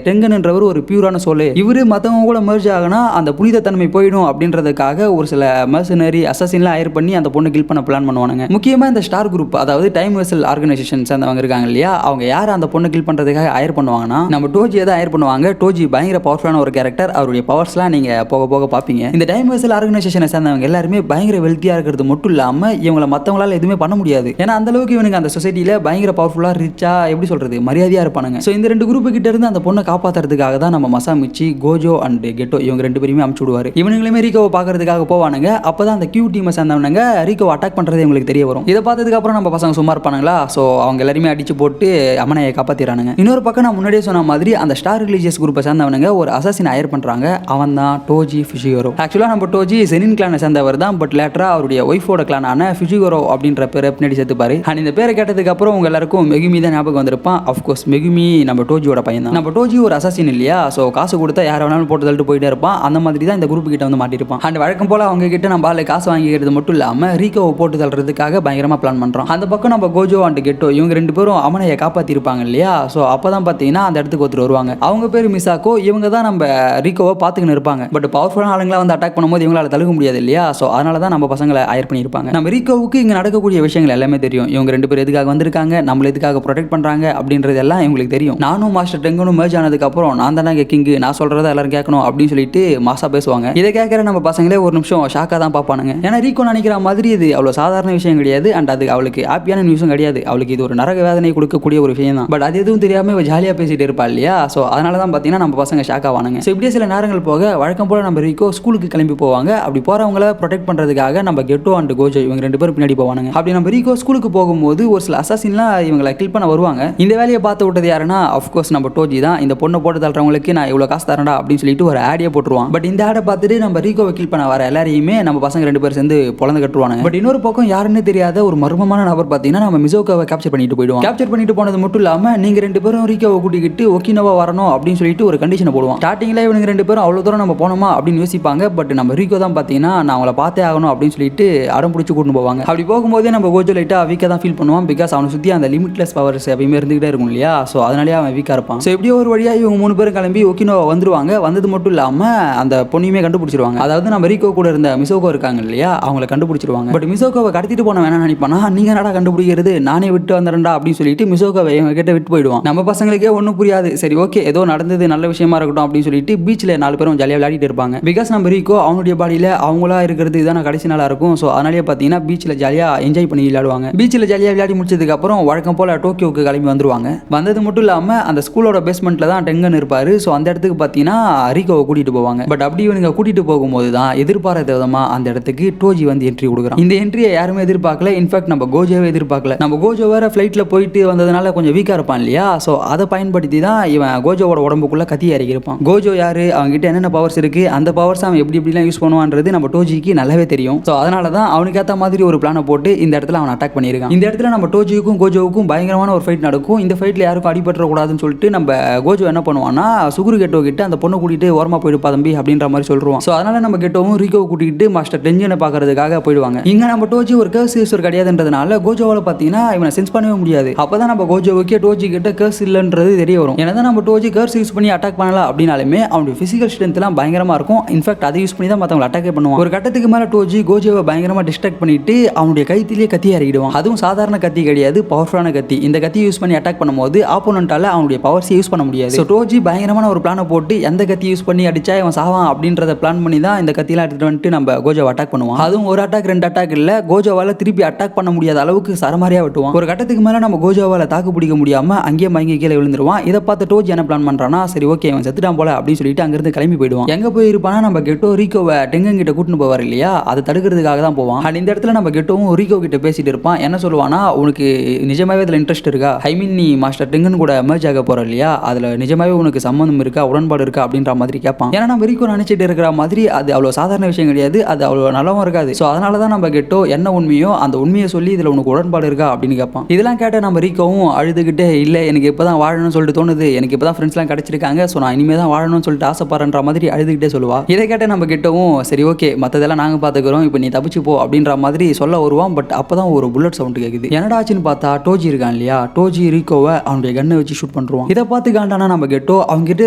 டென்கன்ன்றவர் ஒரு பியூரான சோல். இவர் மற்றவங்க கூட மேர்ஜ் ஆகினா அந்த புனித தன்மை போயிடும் அப்படின்றதுக்காக ஒரு சில மர்சனரி அசசின்லாம் ஹயர் பண்ணி அந்த பொண்ணை கில் பண்ண பிளான் பண்ணுவானுங்க. முக்கியமாக இந்த ஸ்டார் குரூப், அதாவது டைம் வெசல் ஆர்கனைசேஷன் சேர்ந்தவங்க இருக்காங்க இல்லையா, அவங்க யார் அந்த பொண்ணை கில் பண்ணுறதுக்காக ஹயர் ஹையர் பண்ணுவாங்கன்னா நம்ம டோஜியை தான் ஹையர் பண்ணுவாங்க. டோஜி பயங்கர பவர்ஃபுல்லான ஒரு கேரக்டர். அவருடைய பவர்ஸ்லாம் நீங்க போக போக பாப்பீங்க. இந்த டைம் வெசல் ஆர்கனைசேஷனை சேர்ந்தவங்க எல்லாருமே பயங்கர வெல்த்தியா இருக்கிறது மட்டும் இல்லாம இவங்களை மத்தவங்களால எதுவுமே பண்ண முடியாது. ஏன்னா அந்த அளவுக்கு இவனுக்கு அந்த சொசைட்டில பயங்கர பவர்ஃபுல்லா ரிச்சா எப்படி சொல்றது மரியாதையா இருப்பானுங்க. ஸோ இந்த ரெண்டு குரூப் கிட்ட இருந்து அந்த பொண்ணை காப்பாத்துறதுக்காக தான் நம்ம மசாமிச்சி, கோஜோ அண்ட் கெட்டோ இவங்க ரெண்டு பேருமே அமுச்சு விடுவாரு. இவனுங்களுமே ரீகோவை பாக்குறதுக்காக போவானுங்க. அப்பதான் அந்த கியூ டீமை சேர்ந்தவனுங்க ரீகோவை அட்டாக் பண்றது இவங்களுக்கு தெரிய வரும். இதை பார்த்ததுக்கு அப்புறம் நம்ம பசங்க சும்மா இருப்பானுங்களா? ஸோ அவங்க எல்லாருமே அடிச்சு போட்டு அமனையை காப்பாத்திரானுங்க. இன்னொரு பக்கம் நான் முன்னாடியே சொன்ன மாதிரி அந்த ஸ்டார் ரிலீஜியஸ் குரூப்பை சேர்ந்தவனுங்க ஒரு அசாசின் ஹையர் பண்றாங்க. அவன் தான் டோஜி ஃபிஷிகோரோ. ஆக்சுவலா நம்ம டோஜி செனின் கிளானை சேர்ந்தவர் தான். பட் லேட்டரா அவருடைய ஒய்ஃபோட கிளானான ஃபிஷிகோரோ அப்படின்ற பேரை பின்னாடி சேர்த்துப்பாரு. அண்ட் இந்த பேரை கேட்டதுக்கு அப்புறம் உங்க எல்லாருக்கும் மெகுமி தான் ஞாபகம் வந்திருப்பான். அஃப்கோர்ஸ் மெகுமி நம்ம டோஜியோட பையன் தான். நம்ம டோஜி ஒரு அசாசின் இல்லையா? ஸோ காசு கொடுத்தா யாரை வேணாலும் போட்டு தள்ளிட்டு போயிட்டே இருப்பான். அந்த மாதிரி தான் இந்த குரூப் கிட்ட வந்து மாட்டிருப்பான். அண்ட் வழக்கம் போல அவங்க கிட்ட நம்ம ஆளு காசு வாங்கிக்கிறது மட்டும் இல்லாம ரீகோவை போட்டு தள்ளுறதுக்காக பயங்கரமா பிளான் பண்றோம். அந்த பக்கம் நம்ம கோஜோ அண்ட் கெட்டோ இவங்க ரெண்டு பேரும் அமனையை காப்பாத்திருப்பாங்க இல்லையா? ஸோ அப்பதான் பாத்தீங்கன்னா அந்த இடத்துக்கு ஒருத்தர் வருவாங்க. அவங்க பேர் மிசாக்கோ. இவங்க தான் நம்ம ரீகோவை பார்த்துக்கின்னு இருப்பாங்க. பட் பவர்ஃபுல்லான ஆளுங்களா வந்து அட்டாக் பண்ணும்போது இவங்களால தடுக்க முடியாது இல்லையா? ஸோ அதனால தான் நம்ம பசங்களை ஹையர் பண்ணியிருப்பாங்க. நம்ம ரீகோவுக்கு இங்கே நடக்கக்கூடிய விஷயங்கள் எல்லாமே தெரியும். இவங்க ரெண்டு பேர் எதுக்காக வந்திருக்காங்க, நம்மள எதுக்காக ப்ரொடெக்ட் பண்ணுறாங்க அப்படின்றது எல்லாம் இவங்களுக்கு தெரியும். நானும் மாஸ்டர் டெங்கனும் மேர்ஜ் ஆனதுக்கப்புறம் நான் தானே இங்கே கிங்கு, நான் சொல்கிறத எல்லாரும் கேட்கணும் அப்படின்னு சொல்லிட்டு மாசா பேசுவாங்க. இதை கேட்குற நம்ம பசங்களே ஒரு நிமிஷம் ஷாக்காக தான் பார்ப்பானுங்க. ஏன்னா ரீகோ நினைக்கிற மாதிரி இது அவ்வளோ சாதாரண விஷயம் கிடையாது. அண்ட் அது அவளுக்கு ஹாப்பியான நியூஸும் கிடையாது. அவளுக்கு இது ஒரு நரக வேதனை கொடுக்கக்கூடிய ஒரு விஷயம் தான். பட் அது எதுவும் தெரியாமல் இவ ஜாலியாக பேசிட்டு இருப்பா இல்லையா? ஸோ அதனால தான் பார்த்தீங்கன்னா நம்ம பசங்க ஷாக் ஆவானுங்க. ஸோ இப்படியே சில நேரங்கள் போக வழக்கம் போல நம்ம ரீகோ ஸ்கூலுக்கு கிளம்பி போவாங்க. அப்படி போறவங்கள ப்ரொடெக்ட் பண்றதுக்காக நம்ம கெட்டோ அண்ட் கோஜோ இவங்க ரெண்டு பேரும் பின்னாடி போவானுங்க. அப்படி நம்ம ரீகோ ஸ்கூலுக்கு போகும்போது ஒரு சில அசாசின்லாம் இவங்களை கில் பண்ண வருவாங்க. இந்த வேலையை பார்த்து விட்டது யாருன்னா அஃப்கோர்ஸ் நம்ம டோஜி தான். இந்த பொண்ணை போட்டு தள்ளுறவங்களுக்கு நான் இவ்வளோ காசு தரேன்டா அப்படின்னு சொல்லிட்டு ஒரு ஆடியை போட்டுருவான். பட் இந்த ஆடை பார்த்துட்டு நம்ம ரீகோவை கில் பண்ண வர எல்லாரையுமே நம்ம பசங்க ரெண்டு பேரும் சேர்ந்து பொழந்து கட்டுவானுங்க. பட் இன்னொரு பக்கம் யாருன்னு தெரியாத ஒரு மர்மமான நபர் பார்த்தீங்கன்னா நம்ம மிசோகாவை கேப்சர் பண்ணிட்டு போயிடுவோம். கேப்சர் பண்ணிட்டு போனது மட்டும் இல்லாம நீங்க ரெண்டு பேரும் ரீகோவை கூட்டிக்கிட்டு ஒக்கினோவா வரணும் அப்படின்னு சொல்லிட்டு ஒரு கண்டிஷனை போடுவான். ஸ்டார்டிங்ல இவங்க ரெண்டு பேரும் அவ்வளோ தூரம் நம்ம போனோமா அப்படின்னு யோசிப்பாங்க. பட் நம்ம ரீகோ தான் பார்த்தீங்கன்னா நான் அவங்கள பார்த்தே ஆகணும் அப்படின்னு சொல்லிட்டு அடம் பிடிச்சி கூட்டு போவாங்க. அப்படி போகும்போதே நம்ம கோஜோ லைட்டா வீக்காக தான் ஃபீல் பண்ணுவான். பிகாஸ் அவனை சுற்றி அந்த லிமிட்லெஸ் பவர்ஸ் எப்பயுமே இருந்துகிட்டே இருக்கும் இல்லையா? ஸோ அதனாலே அவன் வீக்காக இருப்பான். ஸோ எப்படியோ ஒரு வழியாக இவங்க மூணு பேரும் கிளம்பி ஒக்கினோவா வந்துருவாங்க. வந்தது மட்டும் இல்லாமல் அந்த பொண்ணையுமே கண்டுபிடிச்சிருவாங்க. அதாவது நம்ம ரீகோ கூட இருந்த மிசோகோ இருக்காங்க இல்லையா? அவங்கள கண்டுபிடிச்சிருவாங்க. பட் மிசோகோவை கடத்திட்டு போன வேணாம் நினைப்பானா, நீங்க என்னடா கண்டுபிடிக்கிறது, நானே விட்டு வந்துடுறேன்டா அப்படின்னு சொல்லிட்டு மிசோகோவை இவங்க கிட்ட விட்டு போயிடுவான். நம்ம பசங்களுக்கே ஒன்றும் புரியாது. சரி ஓகே ஏதோ நடந்தது நல்ல விஷயமா இருக்கட்டும் அப்படின்னு சொல்லிட்டு பீச்சில் 4 பேரும் ஜாலியாக விளையாடிட்டு இருப்பாங்க. பிகாஸ் நம்ம ரீகோ அவனுடைய பாடியில் அவங்களா இருக்கிறது இதான கடைசி நாளாக இருக்கும். ஸோ அதனாலேயே பார்த்தீங்கன்னா பீச்சில் ஜாலியாக என்ஜாய் பண்ணி விளையாடுவாங்க. பீச்சில் ஜாலியாக விளையாடி முடிச்சதுக்கு அப்புறம் வழக்கம் போல டோக்கியோக்கு கிளம்பி வந்துருவாங்க. வந்தது மட்டும் இல்லாமல் அந்த ஸ்கூலோட பேஸ்மெண்ட்டில் தான் டெங்கன் இருப்பார். ஸோ அந்த இடத்துக்கு பார்த்தீங்கன்னா ரீகோவை கூட்டிகிட்டு போவாங்க. பட் அப்படி இவனுங்க கூட்டிகிட்டு போகும்போது தான் எதிர்பாராத விதமாக அந்த இடத்துக்கு டோஜி வந்து என்ட்ரி கொடுக்குறான். இந்த என்ட்ரியை யாருமே எதிர்பார்க்கல. இன்ஃபேக்ட் நம்ம கோஜோவே எதிர்பார்க்கல. நம்ம கோஜோ வேற ஃப்ளைட்டில் போயிட்டு வந்ததுனால கொஞ்சம் வீக்காக இருப்பான் இல்லையா? ஸோ அதை பயன்படுத்தி தான் இவன் கோஜோவோட உடம்புக்குள்ள கத்தி இறக்கி இருப்பான். கோஜோ யாரு, அவங்ககிட்ட என்னென்ன பவர்ஸ் இருக்கு, அந்த பவர்ஸ் அவன் எப்படி எப்படிலாம் யூஸ் பண்ணுவான்றது நம்ம டோஜிக்கு நல்லாவே தெரியும். ஸோ அதனால தான் அவனுக்கு ஏற்ற மாதிரி ஒரு பிளானை போட்டு இந்த இடத்துல அவன் அட்டாக் பண்ணியிருக்கான். இந்த இடத்துல நம்ம டோஜிக்கும் கோஜோவுக்கும் பயங்கரமான ஒரு ஃபைட் நடக்கும். இந்த ஃபைட்டில் யாருக்கும் அடிபட்டுறக்கூடாதுன்னு சொல்லிட்டு நம்ம கோஜோ என்ன பண்ணுவான்னா சுகுரு கெட்டோ கிட்ட அந்த பொண்ணை கூட்டிட்டு ஓரமா போயிடுப்பா தம்பி அப்படின்ற மாதிரி சொல்லுவான். ஸோ அதனால நம்ம கெட்டோவும் ரீகோவை கூட்டிகிட்டு மாஸ்டர் டென்ஜனை பார்க்கறதுக்காக போயிடுவாங்க. இங்க நம்ம டோஜி ஒரு கர்ஸ் யூஸர் கிடையாதுன்றதுனால கோஜோவால பார்த்தீங்கன்னா இவனை சென்ஸ் பண்ணவே முடியாது. அப்பதான் நம்ம கோஜோவுக்கே டோஜி கிட்ட கர்ஸ் இல்லைன்றது தெரிய வரும். ஏன்னா நம்ம டோஜி கர்ஸ் யூஸ் பண்ணி அட்டாக் பண்ணலாம் அப்படின்னாலுமே அவனுடைய பிசிக்கல் ஸ்ட்ரென்த்லாம் பயங்கரமா இருக்கும். இன்ஃபேக்ட் அதை யூஸ் பண்ணி தான் மற்றவங்களை அட்டாக் பண்ணுவான். ஒரு கட்டத்துக்கு மேல டோஜி கோஜோவை பயங்கரமா டிஸ்ட்ராக்ட் பண்ணிட்டு அவனுடைய கைத்திலேயே கத்தி இறக்கிடுவான். அதுவும் சாதாரண கத்தி கிடையாது, பவர்ஃபுல்லான கத்தி. இந்த கத்தி யூஸ் பண்ணி அட்டாக் பண்ணும்போது ஆப்போனண்டால அவனுடைய பவர்ஸை யூஸ் பண்ண முடியாது. ஸோ டோஜி பயங்கரமான ஒரு பிளானை போட்டு எந்த கத்தி யூஸ் பண்ணி அடிச்சா இவன் சாவான் அப்படின்றத பிளான் பண்ணி தான் இந்த கத்தியெல்லாம் எடுத்துட்டு வந்துட்டு நம்ம கோஜோவை அட்டாக் பண்ணுவான். அதுவும் ஒரு அட்டாக் 2 அட்டாக் இல்ல, கோஜோவால திருப்பி அட்டாக் பண்ண முடியாத அளவுக்கு சரமாரியா வெட்டுவான். ஒரு கட்டத்துக்கு மேல நம்ம கோஜோவால தாக்கு பிடிக்க முடியாம அங்கேயே மயங்கி கீழே விழுந்துருவான். இதை பார்த்து டோஜி என்ன பிளான் பண்றானா, சரி ஓகே இவன் செத்துட்டான் போல அப்படின்னு சொல்லிட்டு அங்கிருந்து கிளம்பி போயிடுவான். எங்க போய் இருப்பானா, நம்ம கெட்டோ ரீகோவை டெங்கன் கிட்ட கூட்டிட்டு போவார் இல்லையா, அதை தடுக்கிறதுக்காக தான் போவான். அண்ட் இந்த இடத்துல நம்ம கெட்டோவும் ரீகோ கிட்ட பேசிட்டு இருப்பான். என்ன சொல்லுவானா, உனக்கு நிஜமாவே இதுல இன்ட்ரெஸ்ட் இருக்கா, ஐ மீன் நீ மாஸ்டர் டெங்கன் கூட மெர்ஜ் ஆக போற இல்லையா, அதுல நிஜமாவே உனக்கு சம்மந்தம் இருக்கா, உடன்பாடு இருக்கா அப்படின்ற மாதிரி கேட்பான். ஏன்னா நம்ம ரீகோ நினைச்சிட்டு இருக்கிற மாதிரி அது அவ்வளவு சாதாரண விஷயம் கிடையாது, அது அவ்வளவு நல்லாவும் இருக்காது. ஸோ அதனால தான் நம்ம கெட்டோ என்ன உண்மையோ அந்த உண்மையை சொல்லி இதுல உனக்கு உடன்பாடு இருக்கா அப்படின்னு கேட்பான். இதெல்லாம் கேட்ட நம்ம ரீகோவும் அழுதுகிட்டே இல்ல எனக்கு இப்பதான் வாழணும்னு சொல்லிட்டு தோணுது, எனக்கு இப்பதான் ஃப்ரெண்ட்ஸ்லாம் கிடைச்சிருக்காங்க, ஸோ நான் இனிமே தான் வாழணும்னு சொல்லிட்டு ஆசைப்படுறன்ற மாதிரி அழுதுகிட்டே சொல்லுவா. இதை கேட்ட நம்ம கெட்டவும் சரி ஓகே மற்றதெல்லாம் நாங்கள் பார்த்துக்கிறோம், இப்போ நீ தப்பிச்சு போ அப்படின்ற மாதிரி சொல்ல வருவான். பட் அப்பதான் ஒரு புல்லட் சவுண்ட் கேட்குது. என்னடாச்சுன்னு பார்த்தா டோஜி இருக்கான் இல்லையா, டோஜி ரீகோவை அவனுடைய கண்ணை வச்சு ஷூட் பண்ணுவான். இதை பார்த்து காண்டானா நம்ம கெட்டோ அவங்க கிட்ட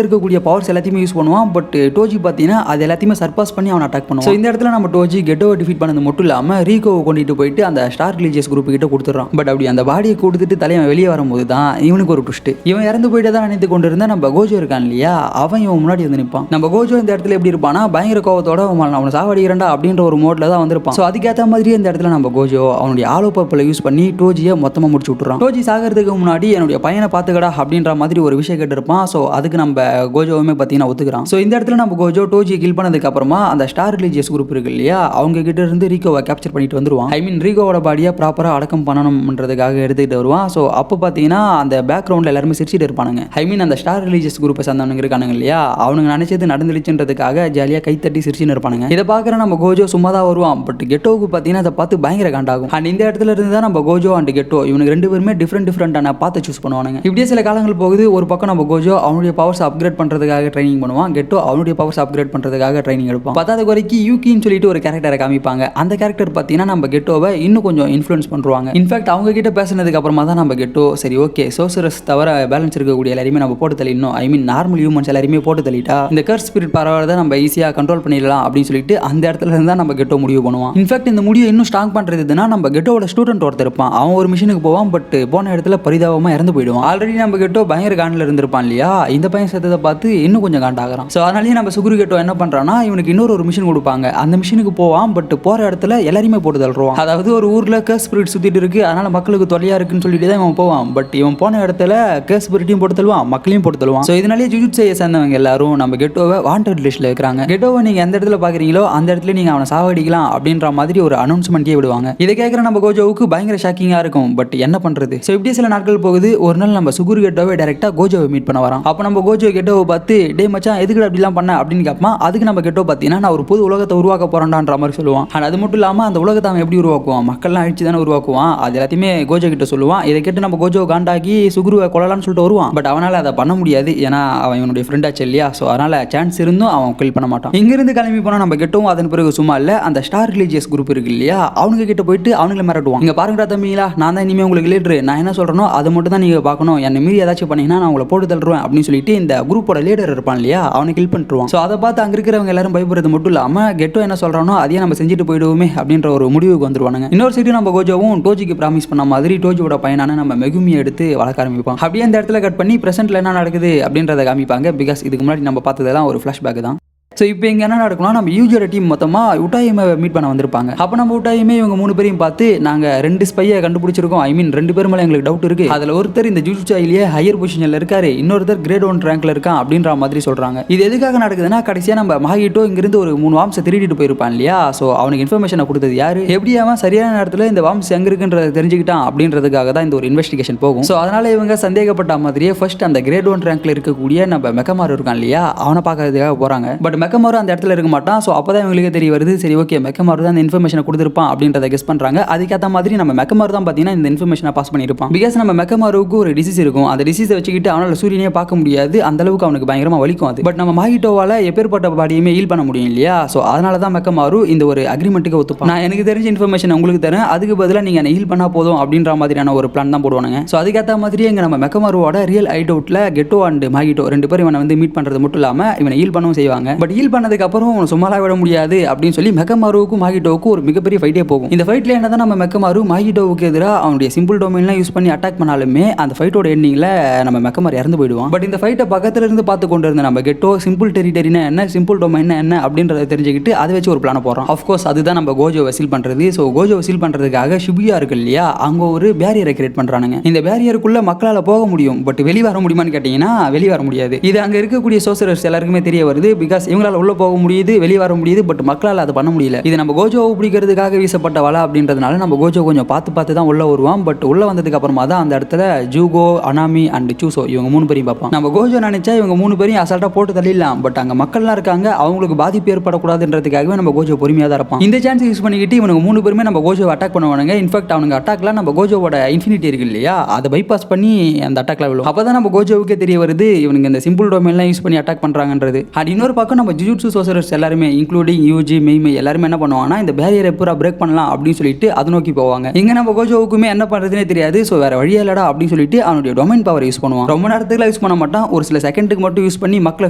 இருக்கக்கூடிய பவர்ஸ் எல்லாத்தையுமே யூஸ் பண்ணுவான். பட் டோஜி பார்த்தீங்கன்னா அது எல்லாத்தையுமே சர்பாஸ் பண்ணி அவன் அட்டாக் பண்ணுவான். ஸோ இந்த இடத்துல நம்ம டோஜி கெட்டோவை டிஃபீட் பண்ணது மட்டும் இல்லாமல் ரீகோவை கொண்டுட்டு போயிட்டு அந்த ஸ்டார் ரிலீஜியஸ் குரூப் கிட்ட கொடுத்துறான். பட் அப்படி அந்த பாடியை கொடுத்துட்டு தலைவன் வெளியே வரும்போது தான் இவனுக்கு ஒரு ட்விஸ்ட். இவன் இவன் இறந்து போயிட்டு தான் நினைத்து கொண்டு இருந்த நம்ம கோஜோ இருக்கான் இல்லையா, அவன் இவன் முன்னாடி வந்து நிற்பான். நம்ம கோஜோ இந்த இடத்துல எப்படி இருப்பானா, பயங்கர கோவத்தோட அவனை சாவடிக்கிறா அப்படின்ற ஒரு மோட்ல தான் வந்திருப்பான். ஸோ அதுக்கேற்ற மாதிரியே இந்த இடத்துல நம்ம கோஜோ அவனுடைய ஆலோ பர்பிளை யூஸ் பண்ணி டோஜியை மொத்தமாக முடிச்சு விட்டுறான். டோஜி சாகிறதுக்கு முன்னாடி என்னுடைய பையனை பார்த்துக்கடா அப்படின்ற மாதிரி ஒரு விஷயம் கேட்டிருப்பான். ஸோ அதுக்கு நம்ம கோஜோவுமே பார்த்தீங்கன்னா ஒத்துக்கிறான். ஸோ இந்த இடத்துல நம்ம கோஜோ டோஜியை கில் பண்ணதுக்கு அப்புறமா அந்த ஸ்டார் ரிலீஜியஸ் குரூப் இருக்கு இல்லையா, அவங்க கிட்ட இருந்து ரீகோவை கேப்சர் பண்ணிட்டு வந்துருவான். ஐ மீன் ரீகோவோட பாடியை ப்ராப்பராக அடக்கம் பண்ணணும்ன்றதுக்காக எடுத்துக்கிட்டு வருவான். ஸோ அப்போ பார்த்தீங்கன்னா அந்த பேக்ரவுண்டில் எல்லாருமே சிரிச்சிட்டு இருப்பானுங்க. ஐ மீன் அந்த ஸ்டார் ரிலீஜியஸ் குரூப்பை சேர்ந்தவங்க இருக்கானுங்க இல்லையா, அவனுங்க நினைச்சது நடந்துச்சுன்றதுக்காக ஜாலியாக கைத்தட்டி சிரிச்சுன்னு இருப்பானுங்க. இதை பார்க்குற நம்ம கோஜோ சும்மா தான் வருவான். பட் கெட்டோவுக்கு பார்த்தீங்கன்னா அதை பார்த்து பயங்கர காண்டாகும். அண்ட் இந்த இடத்துல இருந்து தான் நம்ம கோஜோ அண்ட் கெட்டோ இவனுக்கு ரெண்டு பேருமே டிஃப்ரெண்டான பார்த்து சூஸ் பண்ணுவானுங்க. இப்படியே சில காலங்கள் போகுது. ஒரு பக்கம் நம்ம கோஜோ அவனுடைய பவர்ஸ் அப்கிரேட் பண்ணுறதுக்காக ட்ரைனிங் பண்ணுவான். கெட்டோ அவனுடைய பவர்ஸ் அப்கிரேட் பண்ணுறதுக்காக ட்ரைனிங் எடுப்பான். பத்தாவது வரைக்கும் யூகின்னு சொல்லிட்டு ஒரு கேரக்டரை காமிப்பாங்க. அந்த கேரக்டர் பார்த்தீங்கன்னா நம்ம கெட்டோவை இன்னும் கொஞ்சம் இன்ஃப்ளூயன்ஸ் பண்ணுவாங்க. இன்ஃபேக்ட் அவங்க கிட்ட பேசினதுக்கு அப்புறமா தான் நம்ம கெட்டோ சரி ஓகே சோசரஸ் தவிர பேலன்ஸ் இருக்கக்கூடிய எல்லாருமே நம்ம போட்டு தள்ளிடணும். ஐ மீன் நார்மல் ஹியூமன்ஸ் எல்லாருமே போட்டு தள்ளிட்டா இந்த கர்ஸ் ஸ்பிரிட் பரவாயில்ல நம்ம ஈஸியாக கண்ட்ரோல் பண்ணிடலாம் அப்படின்னு சொல்லிட்டு அந்த இடத்துல இருந்தா நம்ம கெட்டோ முடிவு பண்ணுவான். இன்ஃபேக்ட் இந்த முடிவை இன்னும் ஸ்ட்ராங் பண்றதுன்னா நம்ம கெட்டோட ஸ்டூடெண்ட் ஒருத்தர் இருப்பான். அவன் ஒரு மிஷனுக்கு போவான். பட் போன இடத்துல பரிதாபமா இறந்து போயிடுவான். ஆல்ரெடி நம்ம கெட்டோ பயங்கர காண்டில் இருந்திருப்பான் இல்லையா, இந்த பையன் செத்ததை பார்த்து இன்னும் கொஞ்சம் காண்டாகிறான். ஸோ அதனாலேயே நம்ம சுகுரு கெட்டோ என்ன பண்றான்னா இவனுக்கு இன்னொரு மிஷன் கொடுப்பாங்க. அந்த மிஷனுக்கு போவான். பட் போற இடத்துல எல்லாருமே போட்டு தள்ளுவான். அதாவது ஒரு ஊர்ல கர்ஸ் ஸ்பிரிட் சுத்திட்டு இருக்கு, அதனால மக்களுக்கு தொல்லையா இருக்குன்னு சொல்லிட்டு தான் இவன் போவான். பட் இவன் போன இடத்துல கர்ஸ் ஸ்பிரிட்டையும் போட்டு தள்ளுவான், மக்களையும் போட்டு தள்ளுவான். ஸோ இதனாலேயே ஜுஜுட்சுயை சேர்ந்தவங்க எல்லாரும் நம்ம கெட்டோவை வாண்டட் லிஸ்ட்ல இருக்கிறாங்க. கெட்டோவை நீங்க எந்த இடத்துல பாக்குறீங்களோ அந்த இடத்துல நீங்க அவனை சாவடிக்கலாம் அப்படின்ற மாதிரி ஒரு அனௌன்ஸ்மெண்ட்டே விடுவாங்க. இதை கேட்குற நம்ம கோஜோவுக்கு பயங்கர ஷாக்கிங்கா இருக்கும். பட் என்ன பண்றது. ஸோ இப்படியே சில நாட்கள் போகுது. ஒரு நாள் நம்ம சுகுரு கெட்டோவை டைரக்டா கோஜோவை மீட் பண்ண வரோம். அப்போ நம்ம கோஜோ கெட்டோவை பார்த்து டே மச்சான் எதுக்கு அப்படிலாம் பண்ண அப்படின்னு கேட்பான். அதுக்கு நம்ம கெட்டோ பார்த்தீங்கன்னா நான் ஒரு புது உலகத்தை உருவாக்க போறேன்டான்ற மாதிரி சொல்லுவான். ஆனால் அது மட்டும் இல்லாமல் அந்த உலகத்தை அவன் எப்படி உருவாக்குவான், மக்கள்லாம் அழிச்சு தானே உருவாக்குவான். அது எல்லாத்தையுமே கோஜோ கிட்ட சொல்லுவான். இதை கேட்டு நம்ம கோஜோ காண்டாகி சுகுருவை கொள்ளலாம்னு சொல்லிட்டு வருவான். பட் அவனால் அதை பண்ண முடியாது. ஏன்னா அவன் இவனுடைய ஃப்ரெண்டாச்சு இல்லையா. ஸோ அதனால சான்ஸ் இருந்தும் அவன் கில் பண்ண மாட்டான். இங்கிருந்து கிளம்பி போனால் நம்ம கெட்டவும் அதன் பிறகு சும்மா இல்லை அந்த ஸ்டார் ரிலீஜியஸ் குரூப் இருக்கு இல்லையா, அவனுங்க கிட்ட போயிட்டு அவனுங்களை மிரட்டுவான். இங்க பாருங்கடா தம்பிங்களா, நான் தான் இனிமேல் உங்களுக்கு லீடர், நான் என்ன சொல்றேனோ அதை மட்டும் தான் நீங்க பார்க்கணும், என்னை மீறி ஏதாச்சும் பண்ணீங்கன்னா நான் உங்களை போட்டு தள்ளுவேன் அப்படின்னு சொல்லிட்டு இந்த குரூப்போட லீடர் இருப்பான் இல்லையா, அவனை கில் பண்ணிட்டுருவான். ஸோ அதை பார்த்து அங்கே இருக்கிறவங்க எல்லாரும் பயப்படுறது மட்டும் இல்லாமல் கெட்டோ என்ன சொல்றானோ அதையே நம்ம செஞ்சுட்டு போயிடுவோமே அப்படின்ற ஒரு முடிவுக்கு வந்துருவானுங்க. இன்னொரு சைடு நம்ம கோஜோவும் டோஜிக்கு ப்ராமிஸ் பண்ண மாதிரி டோஜியோட பையனான நம்ம மெகுமியை எடுத்து வளர்க்க ஆரம்பிப்பான். அப்படியே அந்த இடத்துல கட் பண்ணி பிரசென்ட்ல என்ன நடக்குது அப்படின்றத காமிப்பாங்க. பிகாஸ் இதுக்கு முன்னாடி நம்ம பார்த்ததெல்லாம் ஒரு ஃபிளாஷ்பேக் தான். ஸோ இப்போ இங்கே என்ன நடக்கும்னா நம்ம யூஜியோட டீம் மொத்தமாக உட்டாயிமை மீட் பண்ண வந்திருப்பாங்க. அப்போ நம்ம உட்டாயிமே இவங்க 3 பேரையும் பார்த்து நாங்கள் 2 ஸ்பையை கண்டுபிடிச்சிருக்கோம். ஐ மீன் 2 பேர் மேலே எங்களுக்கு டவுட் இருக்குது. அதில் ஒருத்தர் இந்த ஜுஜுட்சுலேயே ஹையர் பொசிஷனில் இருக்காரு, இன்னொருத்தர் கிரேட் 1 ரேங்க்ல இருக்கான் அப்படின்ற மாதிரி சொல்கிறாங்க. இது எதுக்காக நடக்குதுன்னா கடைசியாக நம்ம மஹிட்டோ இங்கிருந்து ஒரு 3 வாம்ஸை திருடிட்டு போயிருப்பான் இல்லையா. ஸோ அவனுக்கு இன்ஃபர்மேஷனை கொடுத்தது யாரு, எப்படி அவன் சரியான நேரத்தில் இந்த வாம்ஸ் எங்கே இருக்குன்றதை தெரிஞ்சுக்கிட்டான் அப்படின்றதுக்காக தான் இந்த ஒரு இன்வெஸ்டிகேஷன் போகும். ஸோ அதனால இவங்க சந்தேகப்பட்ட மாதிரியே ஃபர்ஸ்ட் அந்த கிரேட் 1 ரேங்க்ல இருக்கக்கூடிய நம்ம மெக்கமாரு இருக்கான் இல்லையா, அவனை பார்க்கறதுக்காக போகிறாங்க. பட் மெக்கமாரு அந்த இடத்துல இருக்க மாட்டான். ஸோ அப்போ தான் இவங்களுக்கு தெரிய வருது சரி ஓகே மெக்கமாரு தான் இந்த இன்ஃபர்மேஷனை கொடுத்துருப்பான் அப்படின்றத கெஸ் பண்ணுறாங்க. அதுக்கேற்ற மாதிரி நம்ம மெக்கமாரு தான் பார்த்தீங்கன்னா இந்த இன்ஃபர்மேஷனை பாஸ் பண்ணியிருப்பான். பிகாஸ் நம்ம மெக்கமாருக்கு ஒரு டிசீஸ் இருக்கும். அந்த டிசீஸை வச்சுக்கிட்டு அவனால் சூரியனே பார்க்க முடியாது, அந்த அளவுக்கு அவனுக்கு பயங்கரமாக வலிக்கும் அது. பட் நம்ம மஹிட்டோவால் எப்பேற்பட்ட பாடியுமே ஹீல் பண்ண முடியும் இல்லையா. ஸோ அதனால தான் மெக்கமாரு இந்த ஒரு அக்ரிமெண்ட்டுக்கு ஒத்துப்பான். நான் எனக்கு தெரிஞ்ச இன்ஃபர்மேஷன் உங்களுக்கு தரேன், அதுக்கு பதிலாக நீங்கள் என்ன ஹீல் பண்ணால் போதும் அப்படின்ற மாதிரியான ஒரு பிளான் தான் போடுவாங்க. ஸோ அதுக்கேற்ற மாதிரியே இங்கே நம்ம மெக்கமாருவோட ரியல் ஐடவுட்டில் கெட்டோ அண்ட் மஹிட்டோ 2 பேரும் இவனை வந்து மீட் பண்ணுறது மட்டும் இல்லாமல் இவனை ஹீல் பண்ணவும் செய்வாங்க. பட் ஹீல் பண்ணதுக்கு அப்புறம் சும்மாலாம் விட முடியாது அப்படின்னு சொல்லி மெக்கமாருவுக்கும் மஹிட்டோவுக்கும் ஒரு மிகப்பெரிய ஃபைட்டே போகும். இந்த ஃபைட்ல என்னதான் நம்ம மெக்கமாரு மஹிட்டோவுக்கு எதிராக அவனுடைய சிம்பிள் டொமைன்லாம் யூஸ் பண்ணி அட்டாக் பண்ணாலுமே அந்த ஃபைட்டோட எண்டிங்ல நம்ம மெக்கமாரு இறந்து போயிடுவான். பட் இந்த ஃபைட்டை பக்கத்துல இருந்து பார்த்து கொண்டு இருந்த நம்ம கெட்டோ சிம்பிள் டெரிட்டரினா என்ன, சிம்பிள் டொமைன் என்ன அப்படின்றத தெரிஞ்சுக்கிட்டு அதை வச்சு ஒரு பிளான போடுறோம். ஆஃப்கோர்ஸ் அதுதான் நம்ம கோஜோ வசீல் பண்றது. ஸோ கோஜோ வசீல் பண்றதுக்காக ஷிபுயா இருக்கு இல்லையா, அங்க ஒரு பேரியரை கிரியேட் பண்றானுங்க. இந்த பேரியருக்குள்ள மக்களால் போக முடியும், பட் வெளியே வர முடியுமான்னு கேட்டீங்கன்னா வெளியே வர முடியாது. இது அங்க இருக்கக்கூடிய சோசரர்ஸ் எல்லாருக்குமே தெரிய வருது. பிகாஸ் இவங்களால உள்ள போக முடியுது, வெளியே வர முடியுது, பட் மக்களால் அதை பண்ண முடியல. இது நம்ம கோஜோவை பிடிக்கிறதுக்காக வீசப்பட்ட வலை அப்படின்றதுனால நம்ம கோஜோ கொஞ்சம் பார்த்து தான் உள்ள வருவான். பட் உள்ள வந்ததுக்கு அப்புறமா தான் அந்த இடத்துல ஜூகோ, அனாமி அண்ட் சூசோ இவங்க 3 பேரையும் பார்ப்பான். நம்ம கோஜோ நினைச்சா இவங்க 3 பேரையும் அசால்ட்டா போட்டு தள்ளிடலாம். பட் அங்க மக்கள்லாம் இருக்காங்க, அவங்களுக்கு பாதிப்பு ஏற்படக்கூடாதுன்றதுக்காகவே நம்ம கோஜோ பொறுமையாக தான் இருப்பான். இந்த சான்ஸ் யூஸ் பண்ணிக்கிட்டு இவங்க 3 பேருமே நம்ம கோஜோவை அட்டாக் பண்ணுவானுங்க. இன்ஃபேக்ட் அவனுங்க அட்டாக்லாம் நம்ம கோஜோவோட இன்ஃபினிட்டி இருக்கு இல்லையா, அதை பைபாஸ் பண்ணி அந்த அட்டாக்ல விழும். அப்பதான் நம்ம கோஜோவுக்கே தெரிய வருது இவனுங்க இந்த சிம்பிள் டொமைன்லாம் யூஸ் பண்ணி அட்டாக் பண்றாங்கன்றது. அண்ட் இன்னொரு பக்கம் நம்ம ஜுஜுட்சு சோசரர்ஸ் எல்லாருமே இன்க்ளூடிங் யூஜி மெய்மை எல்லாருமே என்ன பண்ணுவாங்கன்னா இந்த பேரியரை பூரா பிரேக் பண்ணலாம் அப்படின்னு சொல்லிட்டு அதை நோக்கி போவாங்க. இங்க நம்ம கோஜோவுக்குமே என்ன பண்றதுனே தெரியாது. ஸோ வேற வழியே இல்லடா அப்படின்னு சொல்லிட்டு அவனுடைய டொமைன் பவர் யூஸ் பண்ணுவான். ரொம்ப நேரத்துக்கு யூஸ் பண்ண மாட்டான், ஒரு சில செகண்டுக்கு மட்டும் யூஸ் பண்ணி மக்களை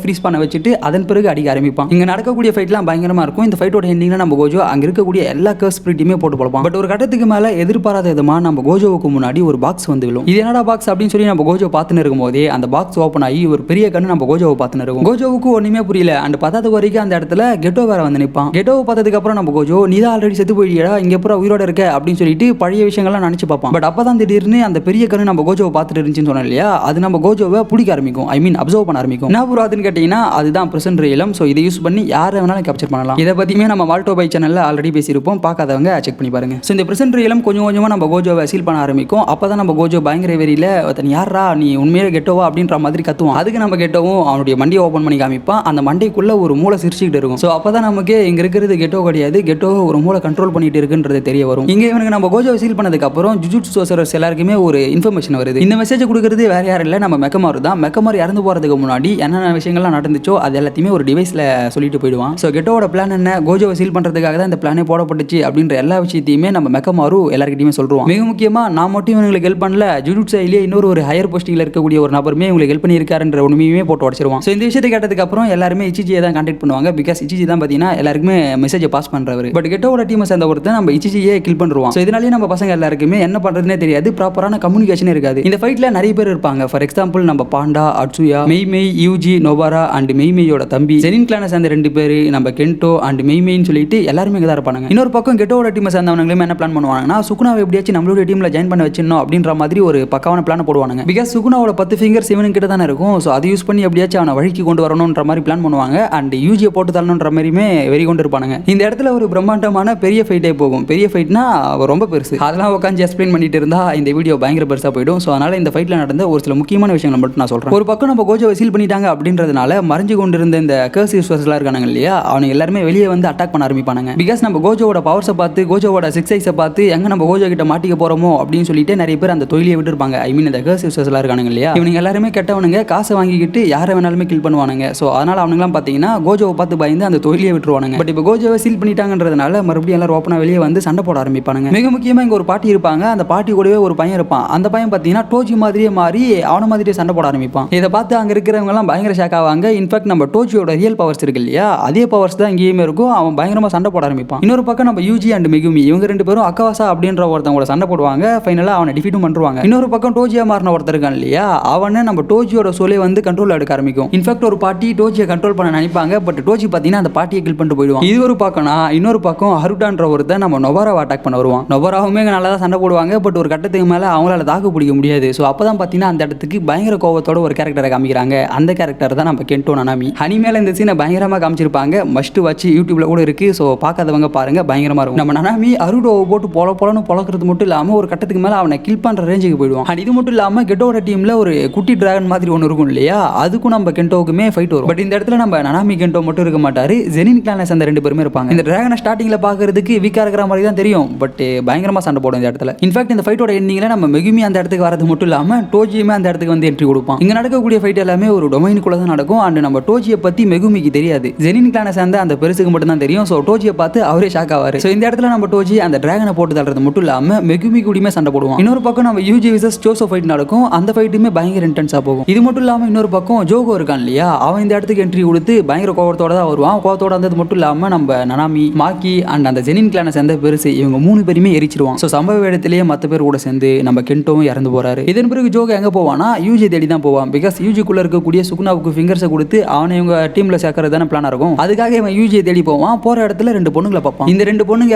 ஃப்ரீஸ் பண்ண வச்சுட்டு அதன் பிறகு அடிக்க ஆரம்பிப்பான். இங்க நடக்கக்கூடிய ஃபைட்லாம் பயங்கரமா இருக்கும். இந்த ஃபைட்டோட எண்டிங்ல நம்ம கோஜோ அங்க இருக்கக்கூடிய எல்லா கர்ஸ் ஸ்பிரிட்டையுமே போட்டு போடுவான். பட் ஒரு கட்டத்துக்கு மேல எதிர்பாராத விதமா நம்ம கோஜோவுக்கு முன்னாடி ஒரு பாக்ஸ் வந்து விழும். இது என்னடா பாக்ஸ் அப்படின்னு சொல்லி நம்ம கோஜோ பார்த்துன்னு இருக்கும் போதே அந்த பாக்ஸ் ஓப்பன் ஆகி ஒரு பெரிய கண்ணு நம்ம கோஜோவை பார்த்துன்னு இருக்கும். கோஜோவுக்கு ஒண்ணுமே புரியல. அண்ட் பத்தாவது வரைக்கும் அந்த இடத்துல கெட்டோ வேற வந்து நிற்பான். கெட்டோவை பார்த்ததுக்கு அப்புறம் நம்ம கோஜோ நீ தான் ஆல்ரெடி செத்து போயிடியடா, இங்க பூரா உயிரோட இருக்க அப்படின்னு சொல்லிட்டு பழைய விஷயங்கள்லாம் நினைச்சு பார்ப்பான். பட் அப்பதான் திடீர்னு அந்த பெரிய கண்ணு நம்ம கோஜோவை பார்த்துட்டு இருந்துச்சுன்னு சொன்னோம் இல்லையா, அது நம்ம கோஜோவை பிடிக்க ஆரம்பிக்கும். ஐ மீன் அப்சர்வ் பண்ண ஆரம்பிக்கும். என்ன ப்ரோ அதுன்னு கேட்டீங்கன்னா அதுதான் பிரசன்ட் ரியலம். ஸோ இதை யூஸ் பண்ணி யாரை வேணாலும் கேப்சர் பண்ணலாம். இதை பத்தியுமே நம்ம வால்டோ பை சேனல்ல ஆல்ரெடி பேசியிருப்போம், பார்க்காதவங்க செக் பண்ணி பாருங்க. ஸோ இந்த பிரசன்ட் ரியலம் கொஞ்சம் கொஞ்சமா நம்ம கோஜோவை சீல் பண்ண ஆரம்பிக்கும். அப்பதான் நம்ம கோஜோ பயங்கர வெறியில யாரா நீ உண்மையிலே கெட்டோவா அப்படின்ற மாதிரி கத்துவோம். அதுக்கு நம்ம கெட்டோவும் அவனுடைய மண்டியை ஓப்பன் பண்ணி காமிப்பான். அந்த மண்டைக்குள்ள ஒரு மூளை சிரிச்சுக்கிட்டு இருக்கும். ஸோ அப்பதான் நமக்கு இங்க இருக்கிறது கெட்டோ கிடையாது, கெட்டோ ஒரு மூளை கண்ட்ரோல் பண்ணிட்டு இருக்குன்றது தெரிய வரும். இங்க இவனுக்கு நம்ம கோஜோவை சீல் பண்ணதுக்கு அப்புறம் ஜுஜுட்சு சோசரர்ஸ் எல்லாருக்குமே ஒரு இன்ஃபர்மேஷன் வருது. இந்த மெசேஜ் கொடுக்கிறது வேற யாரும் இல்லை, நம்ம மெக்கமாரு தான். மெக்கமாரு இறந்து போறதுக்கு முன்னாடி என்னென்ன விஷயங்கள்லாம் நடந்துச்சோ அது எல்லாத்தையுமே ஒரு டிவைஸ்ல சொல்லிட்டு போயிடுவான். ஸோ கெட்டோட பிளான் என்ன, கோஜோவை சீல் பண்றதுக்காக தான் இந்த பிளானே போடப்பட்டுச்சு அப்படின்ற எல்லா விஷயத்தையுமே நம்ம மெக்கமாரு எல்லாருக்கிட்டையுமே சொல்றோம். மிக முக்கியமா நான் மட்டும் இவங்களுக்கு ஹெல்ப் பண்ணல, ஜுஜுட்சுலேயே இன்னொரு ஒரு ஹையர் போஸ்டிங்ல இருக்கக்கூடிய ஒரு நபருமே இவங்களுக்கு ஹெல்ப் பண்ணியிருக்காருன்ற உண்மையுமே போட்டு உடச்சிருவான். ஸோ இந்த விஷயத்தை கேட்டதுக்கு அப்புறம் எல்லாருமே இச்சிஜியை தான் கான்டாக்ட் பண்ணுவாங்க. பிகாஸ் இச்சிஜி தான் பார்த்தீங்கன்னா எல்லாருக்குமே மெசேஜை பாஸ் பண்றவர். பட் கெட்டோட டீமை சேர்ந்த ஒருத்தர் நம்ம இச்சிஜியை கில் பண்ணுவான். ஸோ இதனாலேயே நம்ம பசங்க எல்லாருக்குமே என்ன பண்றதுனே தெரியாது, ப்ராப்பரான கம்யூனிகேஷன் இருக்காது. இந்த ஃபைட்ல நிறைய பேர் இருப்பாங்க. ஃபார் எக்ஸாம்பிள் நம்ம பாண்டா, அட்சுயா, மெய்மெய், யூஜி, நோபாரா அண்ட் மெய்மெயோட தம்பி ஜெனின் கிளானை சேர்ந்த 2 பேர், நம்ம கென்டோ அண்ட் மெய்மெய்னு சொல்லிட்டு எல்லாருமே இங்கே தான் இருப்பாங்க. இன்னொரு பக்கம் கெட்டோட டீமை சேர்ந்தவங்களுமே என்ன பிளான் பண்ணுவாங்கன்னா சுகுனாவை எப்படியாச்சும் நம்மளுடைய டீம்ல ஜாயின் பண்ண வச்சிடணும் அப்படின்ற மாதிரி ஒரு பக்காவான பிளான் போடுவாங்க. பிகாஸ் சுகுனாவோட 10 ஃபிங்கர்ஸ் இவனுக்கு கிட்ட தானே இருக்கும். ஸோ அதை யூஸ் பண்ணி எப்படியாச்சும் அவனை வழிக்கு கொண்டு வரணும்ன்ற மாதிரி பிளான் பண்ணுவாங்க. அண்ட் யூஜியை போட்டு தரணுன்ற மாதிரியுமே வெறி கொண்டு இருப்பானுங்க. இந்த இடத்துல ஒரு பிரம்மாண்டமான பெரிய ஃபைட்டே போகும். பெரிய ஃபைட்னா ரொம்ப பெருசு. அதெல்லாம் உட்காந்து எக்ஸ்பிளைன் பண்ணிட்டு இருந்தா இந்த வீடியோ பயங்கர பெருசா போயிடும். ஸோ அதனால இந்த ஃபைட்ல நடந்த ஒரு சில முக்கியமான விஷயங்களை மட்டும் நான் சொல்றேன். ஒரு பக்கம் நம்ம கோஜோவை சீல் பண்ணிட்டாங்க அப்படின்றதுனால மறைஞ்சு கொண்டு இருந்த இந்த கர்ஸ் யூசர்ஸ்லாம் இருக்கானுங்க இல்லையா, அவனுங்க எல்லாருமே வெளியே வந்து அட்டாக் பண்ண ஆரம்பிப்பானுங்க. பிகாஸ் நம்ம கோஜோவோட பவர்ஸை பார்த்து, கோஜோவோட 6 ஐஸை பார்த்து எங்க நம்ம கோஜோ கிட்ட மாட்டிக்க போறோமோ அப்படின்னு சொல்லிட்டு நிறைய பேர் அந்த தொழிலை விட்டு இருப்பாங்க. ஐ மீன் இந்த கர்ஸ் யூசர்ஸ்லாம் இருக்கானுங்க இல்லையா, இவங்க எல்லாருமே கெட்டவனுங்க, காசை வாங்கிக்கிட்டு யாரை வேணாலுமே கில் பண்ணுவானுங்க. ஸோ அதனால அவனுங்களாம் பார்த்தீங்கன்னா கோஜோவை பார்த்து பயந்து அந்த தொழிலை விட்டுருவானுங்க. பட் இப்போ கோஜோவை சீல் பண்ணிட்டாங்கன்றதுனால மறுபடியும் எல்லாரும் ஓப்பனா வெளியே வந்து சண்டை போட ஆரம்பிப்பானுங்க. மிக முக்கியமா இங்க ஒரு பாட்டி இருப்பாங்க. அந்த பாட்டி கூடவே ஒரு பையன் இருப்பான். அந்த பையன் பார்த்தீங்கன்னா டோஜி மாதிரியே மாறி அவன மாதிரியே சண்டை போட ஆரம்பிப்பான். இதை பார்த்து அங்க இருக்கிறவங்க எல்லாம் பயங்கர ஷாக் ஆவாங்க. இன்ஃபேக்ட் நம்ம டோஜியோட ரியல் பவர்ஸ் இருக்கு இல்லையா, அதே பவர்ஸ் தான் இங்கேயுமே இருக்கும். அவன் பயங்கரமா சண்டை போட ஆரம்பிப்பான். இன்னொரு பக்கம் நம்ம யூஜி அண்ட் மெகுமி இவங்க 2 பேரும் அக்கவாசா அப்படின்ற ஒருத்தவங்க சண்டை போடுவாங்க. ஃபைனலா அவனை டிஃபீட்டும் பண்ணுவாங்க. இன்னொரு பக்கம் டோஜியா மாறின ஒருத்தர் இருக்கான் இல்லையா, அவனை நம்ம டோஜியோட சோலை வந்து கண்ட்ரோல் எடுக்க ஆரம்பிக்கும். இன்ஃபேக்ட் ஒரு பாட்டி டோஜியை கண்ட்ரோல் பண்ண நினைப்பாங்க. பட் டோஜி பார்த்தீங்கன்னா அந்த பாட்டியை கில் பண்ணிட்டு போயிடுவான். இது ஒரு பக்கம்னா இன்னொரு பக்கம் ஹருட்டான்ற ஒருத்தர் நம்ம நொபாராவை அட்டாக் பண்ண வருவான். நொபாராவுமே நல்லா தான் சண்டை போடுவாங்க. பட் ஒரு கட்டத்துக்கு மேலே அவங்களால தாக்கு பிடிக்க முடியாது. ஸோ அப்பதான் பார்த்தீங்கன்னா அந்த இடத்துக்கு பயங்கர கோவத்தோட ஒரு கேரக்டரை காமிக்கிறாங்க. அந்த கேரக்டர் தான் நம்ம கென்டோ நனாமி. ஹனி மேல இந்த சீனை பயங்கரமாக காமிச்சிருப்பாங்க. மஸ்ட் வாட்ச் யூடியூப்ல கூட இருக்கு. ஸோ பார்க்காதவங்க பாருங்க, பயங்கரமா இருக்கும். நம்ம நனாமி அருடோவை போட்டு பொலன்னு பொழக்கிறது மட்டும் இல்லாமல் ஒரு கட்டத்துக்கு மேலே அவனை கில் பண்ற ரேஞ்சுக்கு போயிடுவான். அண்ட் இது மட்டும் இல்லாமல் கெட்டோட டீம்ல ஒரு குட்டி டிராகன் மாதிரி ஒன்று இருக்கும் இல்லையா, அதுக்கும் நம்ம கென்டோவுக்குமே ஃபைட் வரும். பட் இந்த இடத்துல நம்ம நனாமி கென்டோ மட்டும் இருக்க மாட்டாரு, ஜெனின் கிளானை சேர்ந்த 2 பேருமே இருப்பாங்க. இந்த டிராகனை ஸ்டார்டிங்ல பார்க்கறதுக்கு வீக்கா இருக்கிற மாதிரி தான் தெரியும். பட் பயங்கரமா சண்டை போடும் இந்த இடத்துல. இன்ஃபேக்ட் இந்த ஃபைட்டோட எண்டிங்ல நம்ம மெகுமி அந்த இடத்துக்கு வரது மட்டும் இல்லாமல் டோஜியுமே அந்த இடத்துக்கு வந்து என்ட்ரி கொடுப்பான். இங்க நடக்கக்கூடிய ஃபைட் எல்லாமே ஒரு டொமைனுக்குள்ள தான் நடக்கும். அண்ட் நம்ம டோஜியை பத்தி மெகுமிக்கு தெரியாது, ஜெனின் கிளானை சேர்ந்த அந்த பெருசுக்கு மட்டும் தான் தெரியும். ஸோ டோஜியை பார்த்து அவரே ஷாக் ஆவாரு. ஸோ இந்த இடத்துல நம்ம டோஜி அந்த டிராகனை போட்டு தள்ளுறது மட்டும் இல்லாமல் மெகுமி கூடயுமே சண்டை போடுவான். இன்னொரு பக்கம் நம்ம யூஜி விசஸ் ஜோசோ ஃபைட் நடக்கும். அந்த ஃபைட்டுமே பயங்கர இன்டென்ஸா போகும். இது மட்டும் இல்லாமல் இன்னொரு பக்கம் ஜோகோ இருக்கான் இல்லையா, அவன் இந்த இடத்துக்கு என்ட்ரி கொடுத்து பயங்கர கோவத்தோட தான் வருவான். கோவத்தோட வந்தது மட்டும் இல்லாமல் நம்ம நனாமி, மாக்கி அண்ட் அந்த ஜெனின் கிளானை சேர்ந்த பெருசு இவங்க 3 பேருமே எரிச்சிருவான். ஸோ சம்பவ இடத்திலேயே மற்ற பேர் கூட சேர்ந்து நம்ம கென்டோவும் இறந்து போறாரு. இதன் பிறகு ஜோகோ எங்க போவானா யூஜி தேடி தான் போவான். பிகாஸ் யூஜிக்குள்ள இருக்கக்கூடிய சுகுனாவுக்கு ஃபிங்கர்ஸை கொடுத்து அவனை இவங்க டீம்ல சேர்க்கறது தானே பிளான் இருக்கும். அதுக்காக இவன் யூஜியை தேடி போவான். போற இடத்துல 2 பொண்ணுங்களை பார்ப்பான். இந்த 2 பொண்ணுங்க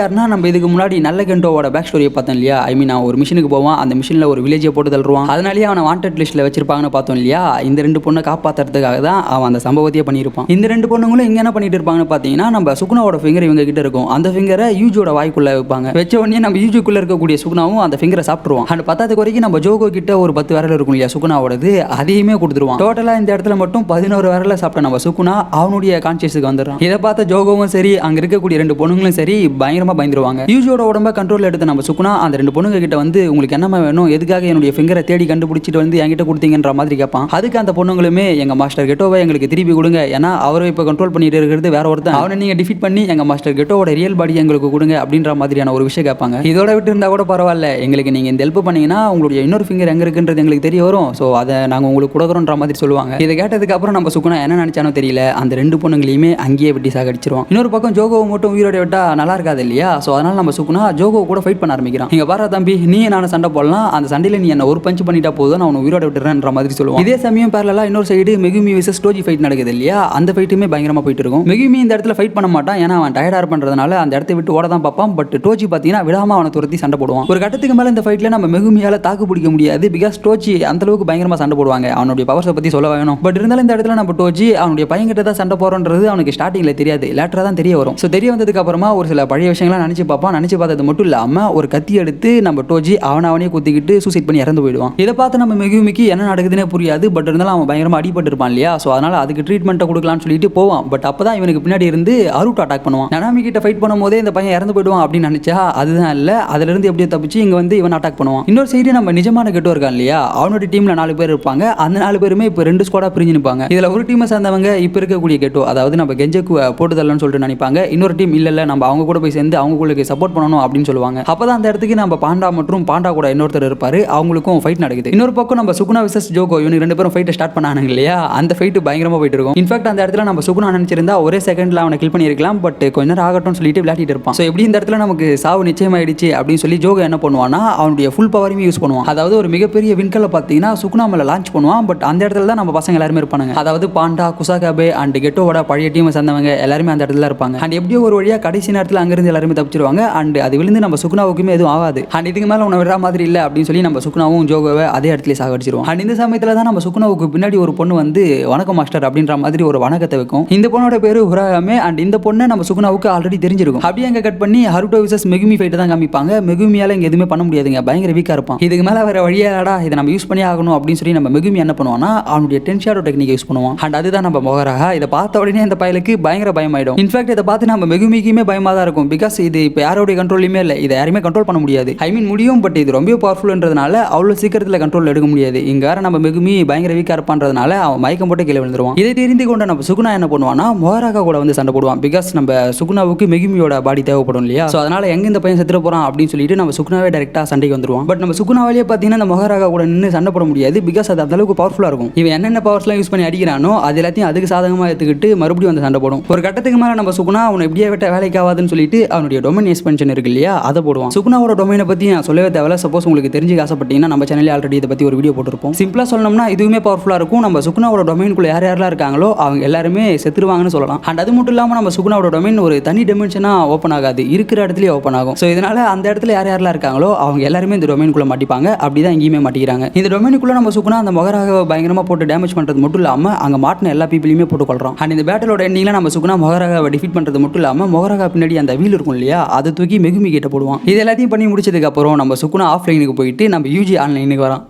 யாருன்னா நம்ம இதுக்கு முன்னாடி நல்ல கென்டோவோட பேக் ஸ்டோரியை பார்த்தோம் இல்லையா. ஐ மீன் அவன் ஒரு மிஷினுக்கு போவான், அந்த மிஷினில் ஒரு வில்லேஜை போட்டு தள்ளுவான். அதனாலேயே அவனை வாண்டட் லிஸ்ட்டில் வச்சிருப்பாங்கன்னு பார்த்தோம் இல்லையா. இந்த 2 பொண்ணை காப்பாற்றுறதுக்காக தான் அவன் அந்த சம்பவத்தையே பண்ணியிருப்பான். இந்த 2 பொண்ணுங்களும் இங்கே என்ன பண்ணிட்டு இருப்பாங்கன்னு பார்த்தீங்கன்னா நம்ம சுகுனாவோட ஃபிங்கர் இவங்க கிட்ட இருக்கும். அந்த ஃபிங்கரை யூஜியோட வாய்க்குள்ள வைப்பாங்க. வச்ச உடனே நம்ம யூஜிக்குள்ள இருக்கக்கூடிய சுகுனாவும் அந்த ஃபிங்கரை சாப்பிட்டுருவான். அந்த 10வது வரைக்கும் நம்ம ஜோகோ கிட்ட ஒரு 10 விரல் இருக்கும் இல்லையா சுகுனாவோடது, அதையுமே கொடுத்துருவான். டோட்டலாக இந்த இடத்துல மட்டும் 11 விரல சாப்பிட்ட நம்ம சுகுனா அவனுடைய கான்சியஸுக்கு வந்துடுறான். இதை பார்த்த ஜோகோவும் சரி, அங்க இருக்கக்கூடிய 2 பொண்ணுங்களும் சரி பயங்கரமா பயந்துருவாங்க. யூஜியோட உடம்ப கண்ட்ரோல் எடுத்த நம்ம சுகுனா அந்த 2 பொண்ணுங்க கிட்ட வந்து உங்களுக்கு என்னமா வேணும், எதுக்காக என்னுடைய ஃபிங்கரை தேடி கண்டுபிடிச்சிட்டு வந்து என்கிட்ட கொடுத்தீங்கன்ற மாதிரி கேட்பான். அதுக்கு அந்த பொண்ணுங்களுமே எங்க மாஸ்டர் கெட்டோவை எங்களுக்கு திருப்பி கொடுங்க, ஏன்னா அவரை இப்போ கண்ட்ரோல் பண்ணிட்டு இருக்கிறது வேற ஒருத்தன், அவனை நீங்க டிஃபீட் பண்ணி எங்க மாஸ்டர் கெட்டோட ரியல் பாடி எங்களுக்கு கொடுங்க அப்படின்ற மாதிரியான ஒரு விஷயம் கேட்பாங்க. இதோட விட்டு இருந்தா கூட பரவாயில்ல, எங்களுக்கு நீங்க இந்த ஹெல்ப் பண்ணீங்கன்னா உங்களுடைய இன்னொரு ஃபிங்கர் எங்க இருக்குன்றது எங்களுக்கு தெரிய வரும், ஸோ அதை நாங்க உங்களுக்கு கொடுக்குறோன்ற மாதிரி சொல்லுவாங்க. இதை கேட்டதுக்கு அப்புறம் நம்ம சுகுணா என்ன நினைச்சானோ தெரியல, அந்த 2 பொண்ணுங்களையுமே அங்கேயே வெட்டி சாகடிச்சிருவோம். இன்னொரு பக்கம் ஜோகோவை மட்டும் உயிரோட விட்டா நல்லா இருக்காது இல்லையா, ஸோ அதனால நம்ம சுகுணா ஜோகோ கூட ஃபைட் பண்ண ஆரம்பிக்கிறான். இங்க பாரா தம்பி, நீ நானும் சண்டை போடலாம், அந்த சண்டையில நீ என்ன ஒரு பஞ்ச் பண்ணிட்டா போதும், நான் உன்னை உயிரோட விட்டுறேன்ற மாதிரி சொல்லுவான். இதே சமயம் பேரலா இன்னொரு சைடு மெகுமி விசஸ் டோஜி ஃபைட் நடக்குது இல்லையா, அந்த ஃபைட்டுமே பயங்கரமா போயிட்டு இருக்கும். மெகுமி இந்த இடத்துல ஃபைட் பண்ண மாட்டான், ஏன்னா அவன் டயர்டா பண்றதுனால அந்த இடத்தை விட்டு ஓட தான் பார்ப்பான். பட் டோஜி பாத்தீங்கன்னா விடாம அவனை துரத்தி சண்டை போடுவான். ஒரு கட்டத்துக்கு மேல இந்த ஃபைட்ல நம்ம மெகுமியால தாக்கு பிடிக்க முடியாது, பிகாஸ் டோஜி அந்த அளவுக்கு பயங்கரமா சண்டை போடுவாங்க. அவனுடைய பவர்ஸை பத்தி சொல்ல வேணும். பட் இருந்தாலும் இந்த இடத்துல நம்ம டோஜி அவனுடைய பையன்கிட்ட தான் சண்டை போறோன்றது அவனுக்கு ஸ்டார்டிங்ல தெரியாது, லேட்டரா தான் தெரிய வரும். ஸோ தெரிய வந்ததுக்கு அப்புறமா ஒரு சில பழைய விஷயங்கள்லாம் நினைச்சு பார்ப்பான். நினைச்சு பார்த்தது மட்டும் இல்லாம ஒரு கத்தி எடுத்து நம்ம டோஜி அவனே குத்திக்கிட்டு சூசைட் பண்ணி இறந்து போயிடுவான். இதை பார்த்து நம்ம மெகுமிக்கு என்ன நடக்குதுன்னே புரியாது. பட் இருந்தாலும் அவன் பயங்கரமா அடிபட்டு இருப்பான் இல்லையா, ஸோ அதனால அதுக்கு ட்ரீட்மெண்ட்டை கொடுக்கலாம்னு சொல்லிட்டு போவான். பட் அப்பதான் இவனுக்கு பின்னாடி இருந்து அருட் அட்டாக் பண்ணுவான். நனாமி கிட்ட ஃபைட் பண்ணும்போதே இந்த பையன் இறந்து போயிடுவான் அப்படின்னு நினைச்சா அதுதான் இல்ல, அதுல இருந்து எப்படியோ தப்பிச்சு இங்க வந்து இவன் அட்டாக் பண்ணுவான். இன்னொரு சைடு நம்ம நிஜமான கெட்டோ இருக்கான் இல்லையா, அவனோட டீம்ல 4 பேர் இருப்பாங்க. அந்த 4 பேருமே இப்போ 2 ஸ்குவாடா பிரிஞ்சு நிற்பாங்க. இதுல ஒரு டீமை சேர்ந்தவங்க இப்ப இருக்கக்கூடிய கெட்டோ, அதாவது நம்ம கெஞ்சக்கு போட்டுதல்லன்னு சொல்லிட்டு நினைப்பாங்க. இன்னொரு டீம் இல்ல நம்ம அவங்க கூட போய் சேர்ந்து அவங்களுக்கு சப்போர்ட் பண்ணணும் அப்படின்னு சொல்லுவாங்க. அப்பதான் அந்த இடத்துக்கு நம்ம பாண்டா மற்றும் பாண்டா கூட இன்னொருத்தர் இருப்பாரு, அவங்களுக்கும் ஃபைட் நடக்குது. இன்னொரு பக்கம் நம்ம சுகுணா விசஸ் ஜோகோ, இவங்க 2 பேரும் ஃபைட்டை ஸ்டார்ட் பண்ணாங்க இல்லையா, அந்த ஃபைட் பயங்கரமா போயிட்டு இருக்கும். இன்ஃபேக்ட் அந்த இடத்துல நம்ம சுகுணா நினைச்சிருந்தா ஒரே செகண்ட்ல அவனை கில் பண்ணிருக்கலாம், பட் கொஞ்ச நேரம் ஆகட்டும் சொல்லிட்டு விளையாடிட்டு இருப்பான். ஸோ எப்படி இந்த இடத்துல நமக்கு சாவு நிச்சயமாயிடுச்சு அப்படின்னு சொல்லி ஜோகோ என்ன பண்ணுவான்னா அவனுடைய ஃபுல் பவரையும் யூஸ் பண்ணுவான். அதாவது ஒரு மிகப்பெரிய விண்கல்ல பார்த்தீங்கன்னா சுகுணா மேல லான்ச் பண்ணுவான். பட் அந்த இடத்துல தான் நம்ம பசங்க எல்லாருமே இருப்பாங்க. அதாவது பாண்டா, குசாகாபே அண்ட் கெட்டோவோட பழைய டீமை சேர்ந்தவங்க எல்லாருமே அந்த இடத்துல இருப்பாங்க. அண்ட் எப்படியோ ஒரு வழியா கடைசி நேரத்தில் அங்கிருந்து எல்லாருமே தப்பிச்சிருவாங்க. அண்ட் அது விழுந்து நம்ம சுகுணாவுக்குமே எதுவும் ஆகாது. அண்ட் இதுக்கு மேல உன்னை விடுற மாதிரி இல்லை அப்படின்னு சொல்லி நம்ம சுகுணாவும் ஜோகோவை அதே இடத்துல சாகடிச்சிருவோம். அண்ட் இந்த சமயத்தில் தான் நம்ம சுகுணாவுக்கு பின்னாடி ஒரு பொண்ணு வந்து வணக்கம் மாஸ்டர் அப்படின்ற மாதிரி ஒரு வணக்கத்தை வைக்கும். இந்த பொண்ணோட பேரு உராகாமே. அண்ட் இந்த பொண்ணை நம்ம சுகுணாவுக்கு ஆல்ரெடி தெரிஞ்சிருக்கும். அப்படியே அங்கே கட் பண்ணி ஹருட்டோ விசஸ் மெகுமி ஃபைட்டை தான் காமிப்பாங்க. மெகுமியால இங்கே எதுவுமே பண்ண முடியாதுங்க, பயங்கர வீக்கா இருப்பான். இதுக்கு மேல வேற வழியாடா, இதை நம்ம யூஸ் பண்ணி ஆகணும் அப்படின்னு சொல்லி நம்ம மெகுமி என்ன பண்ணுவான்னா அவனுடைய 10 ஷேடோ டெக்னிக் யூஸ் பண்ணுவான். அண்ட் அதுதான் நம்ம மொகராகா. இதை பார்த்த உடனே இந்த பயலுக்கு பயங்கர பயமாயிடும். இன்ஃபேக்ட் இதை பார்த்து நம்ம மெகுமிக்குமே பயமா தான் இருக்கும், பிகாஸ் இது இப்போ யாரோடைய கண்ட்ரோலுமே இல்லை, இதை யாருமே கண்ட்ரோல் பண்ண முடியாது. ஐ மீன் முடியும், பட் இது ரொம்ப பவர்ஃபுல்ன்றதுனால அவ்வளோ சீக்கிரத்தில் கண்ட்ரோல் எடுக்க முடியாது. இங்க வேற நம்ம மெகுமி பயங்கர வீக்கா இருப்பான்றதுனால அவன் மயக்கம் போட்டு கீழே விழுந்துருவான். இதை தெரிந்து கொண்ட நம்ம சுகுணா என்ன பண்ணுவான்னா மொகராகா கூட வந்து சண்டை போடுவான். பிகாஸ் நம்ம சுகுணாவுக்கு மெகுமியோட பாடி தேவைப்படும் இல்லையா, ஸோ அதனால எங்க இந்த பையன் செத்துற போறான் அப்படின்னு சொல்லிட்டு நம்ம சுகுணாவே டேரக்டா சண்டைக்கு வந்துருவான். பட் நம்ம சுகுணாவிலேயே பார்த்தீங்கன்னா அந்த மொகராகா கூட நின்று சண்டை போட முடியாது, பிகாஸ் அது அந்த அளவுக்கு பவர்ஃபுல்லா இருக்கும். இவன் என்னென்ன பவர்ஸ்லாம் யூஸ் பண்ணி அடிக்கிறானோ அது எல்லாத்தையும் அதுக்கு சாதகமாக எடுத்துக்கிட்டு மறுபடியும் வந்து சண்டை போடும். ஒரு கட்டத்துக்கு மேலே நம்ம சுகுணா அவனை எப்படியே விட்ட வேலைக்கு ஆகாதுன்னு சொல்லிட்டு அவனுடைய டொமைன் எக்ஸ்பென்ஷன் இருக்கு இல்லையா, அதை போடுவான். சுகுணாவோட டொமைனை பற்றி நான் சொல்லவே தேவையில்ல. சப்போஸ் உங்களுக்கு தெரிஞ்சு ஆசைப்பட்டீங்கன்னா நம்ம சேனலில் ஆல்ரெடி இதை பற்றி ஒரு வீடியோ போட்டிருப்போம். சிம்பிளாக சொல்லணும்னா இதுவுமே பவர்ஃபுல்லாக இருக்கும். நம்ம சுகுணாவோட டொமைனுக்குள்ள யாரெல்லாம் இருக்காங்களோ அவங்க எல்லாருமே செத்துருவாங்கன்னு சொல்லலாம். அண்ட் அது மட்டும் இல்லாமல் நம்ம சுகுணாவோட டொமைன் ஒரு தனி டிமென்ஷனாக ஓப்பன் ஆகாது, இருக்கிற இடத்துலயே ஓப்பன் ஆகும். ஸோ இதனால அந்த இடத்துல யாரெல்லாம் இருக்காங்களோ அவங்க எல்லாருமே இந்த டொமைனுக்குள்ள மாட்டிப்பாங்க. அப்படிதான் எங்கேயுமே மாட்டிக்கிறாங்க. இந்த டொமைனுக்குள்ள நம்ம சுகுணா அந்த மொகராக பயங்கரமாக போட்டு டேமேஜ் பண்ணுறது மட்டும் இல்லாமல் அங்கே மாட்டின எல்லா பீப்பிளையுமே போட்டு கொள்றோம். அண்ட் இந்த பேட்டலோட எண்டிங்ல நம்ம சுகுணா மொகராகாவை டிஃபீட் பண்ணுறது மட்டும் இல்லாமல் மொகராகா பின்னாடி அந்த வீல் இருக்கும் இல்லையா, அதை தூக்கி மெகுமி கிட்ட போடுவான். இது எல்லாத்தையும் பண்ணி முடிச்சதுக்கு அப்புறம் நம்ம சுகுணா ஆஃப்லைனுக்கு போயிட்டு நம்ம யூஜி ஆன்லைனுக்கு வரான்.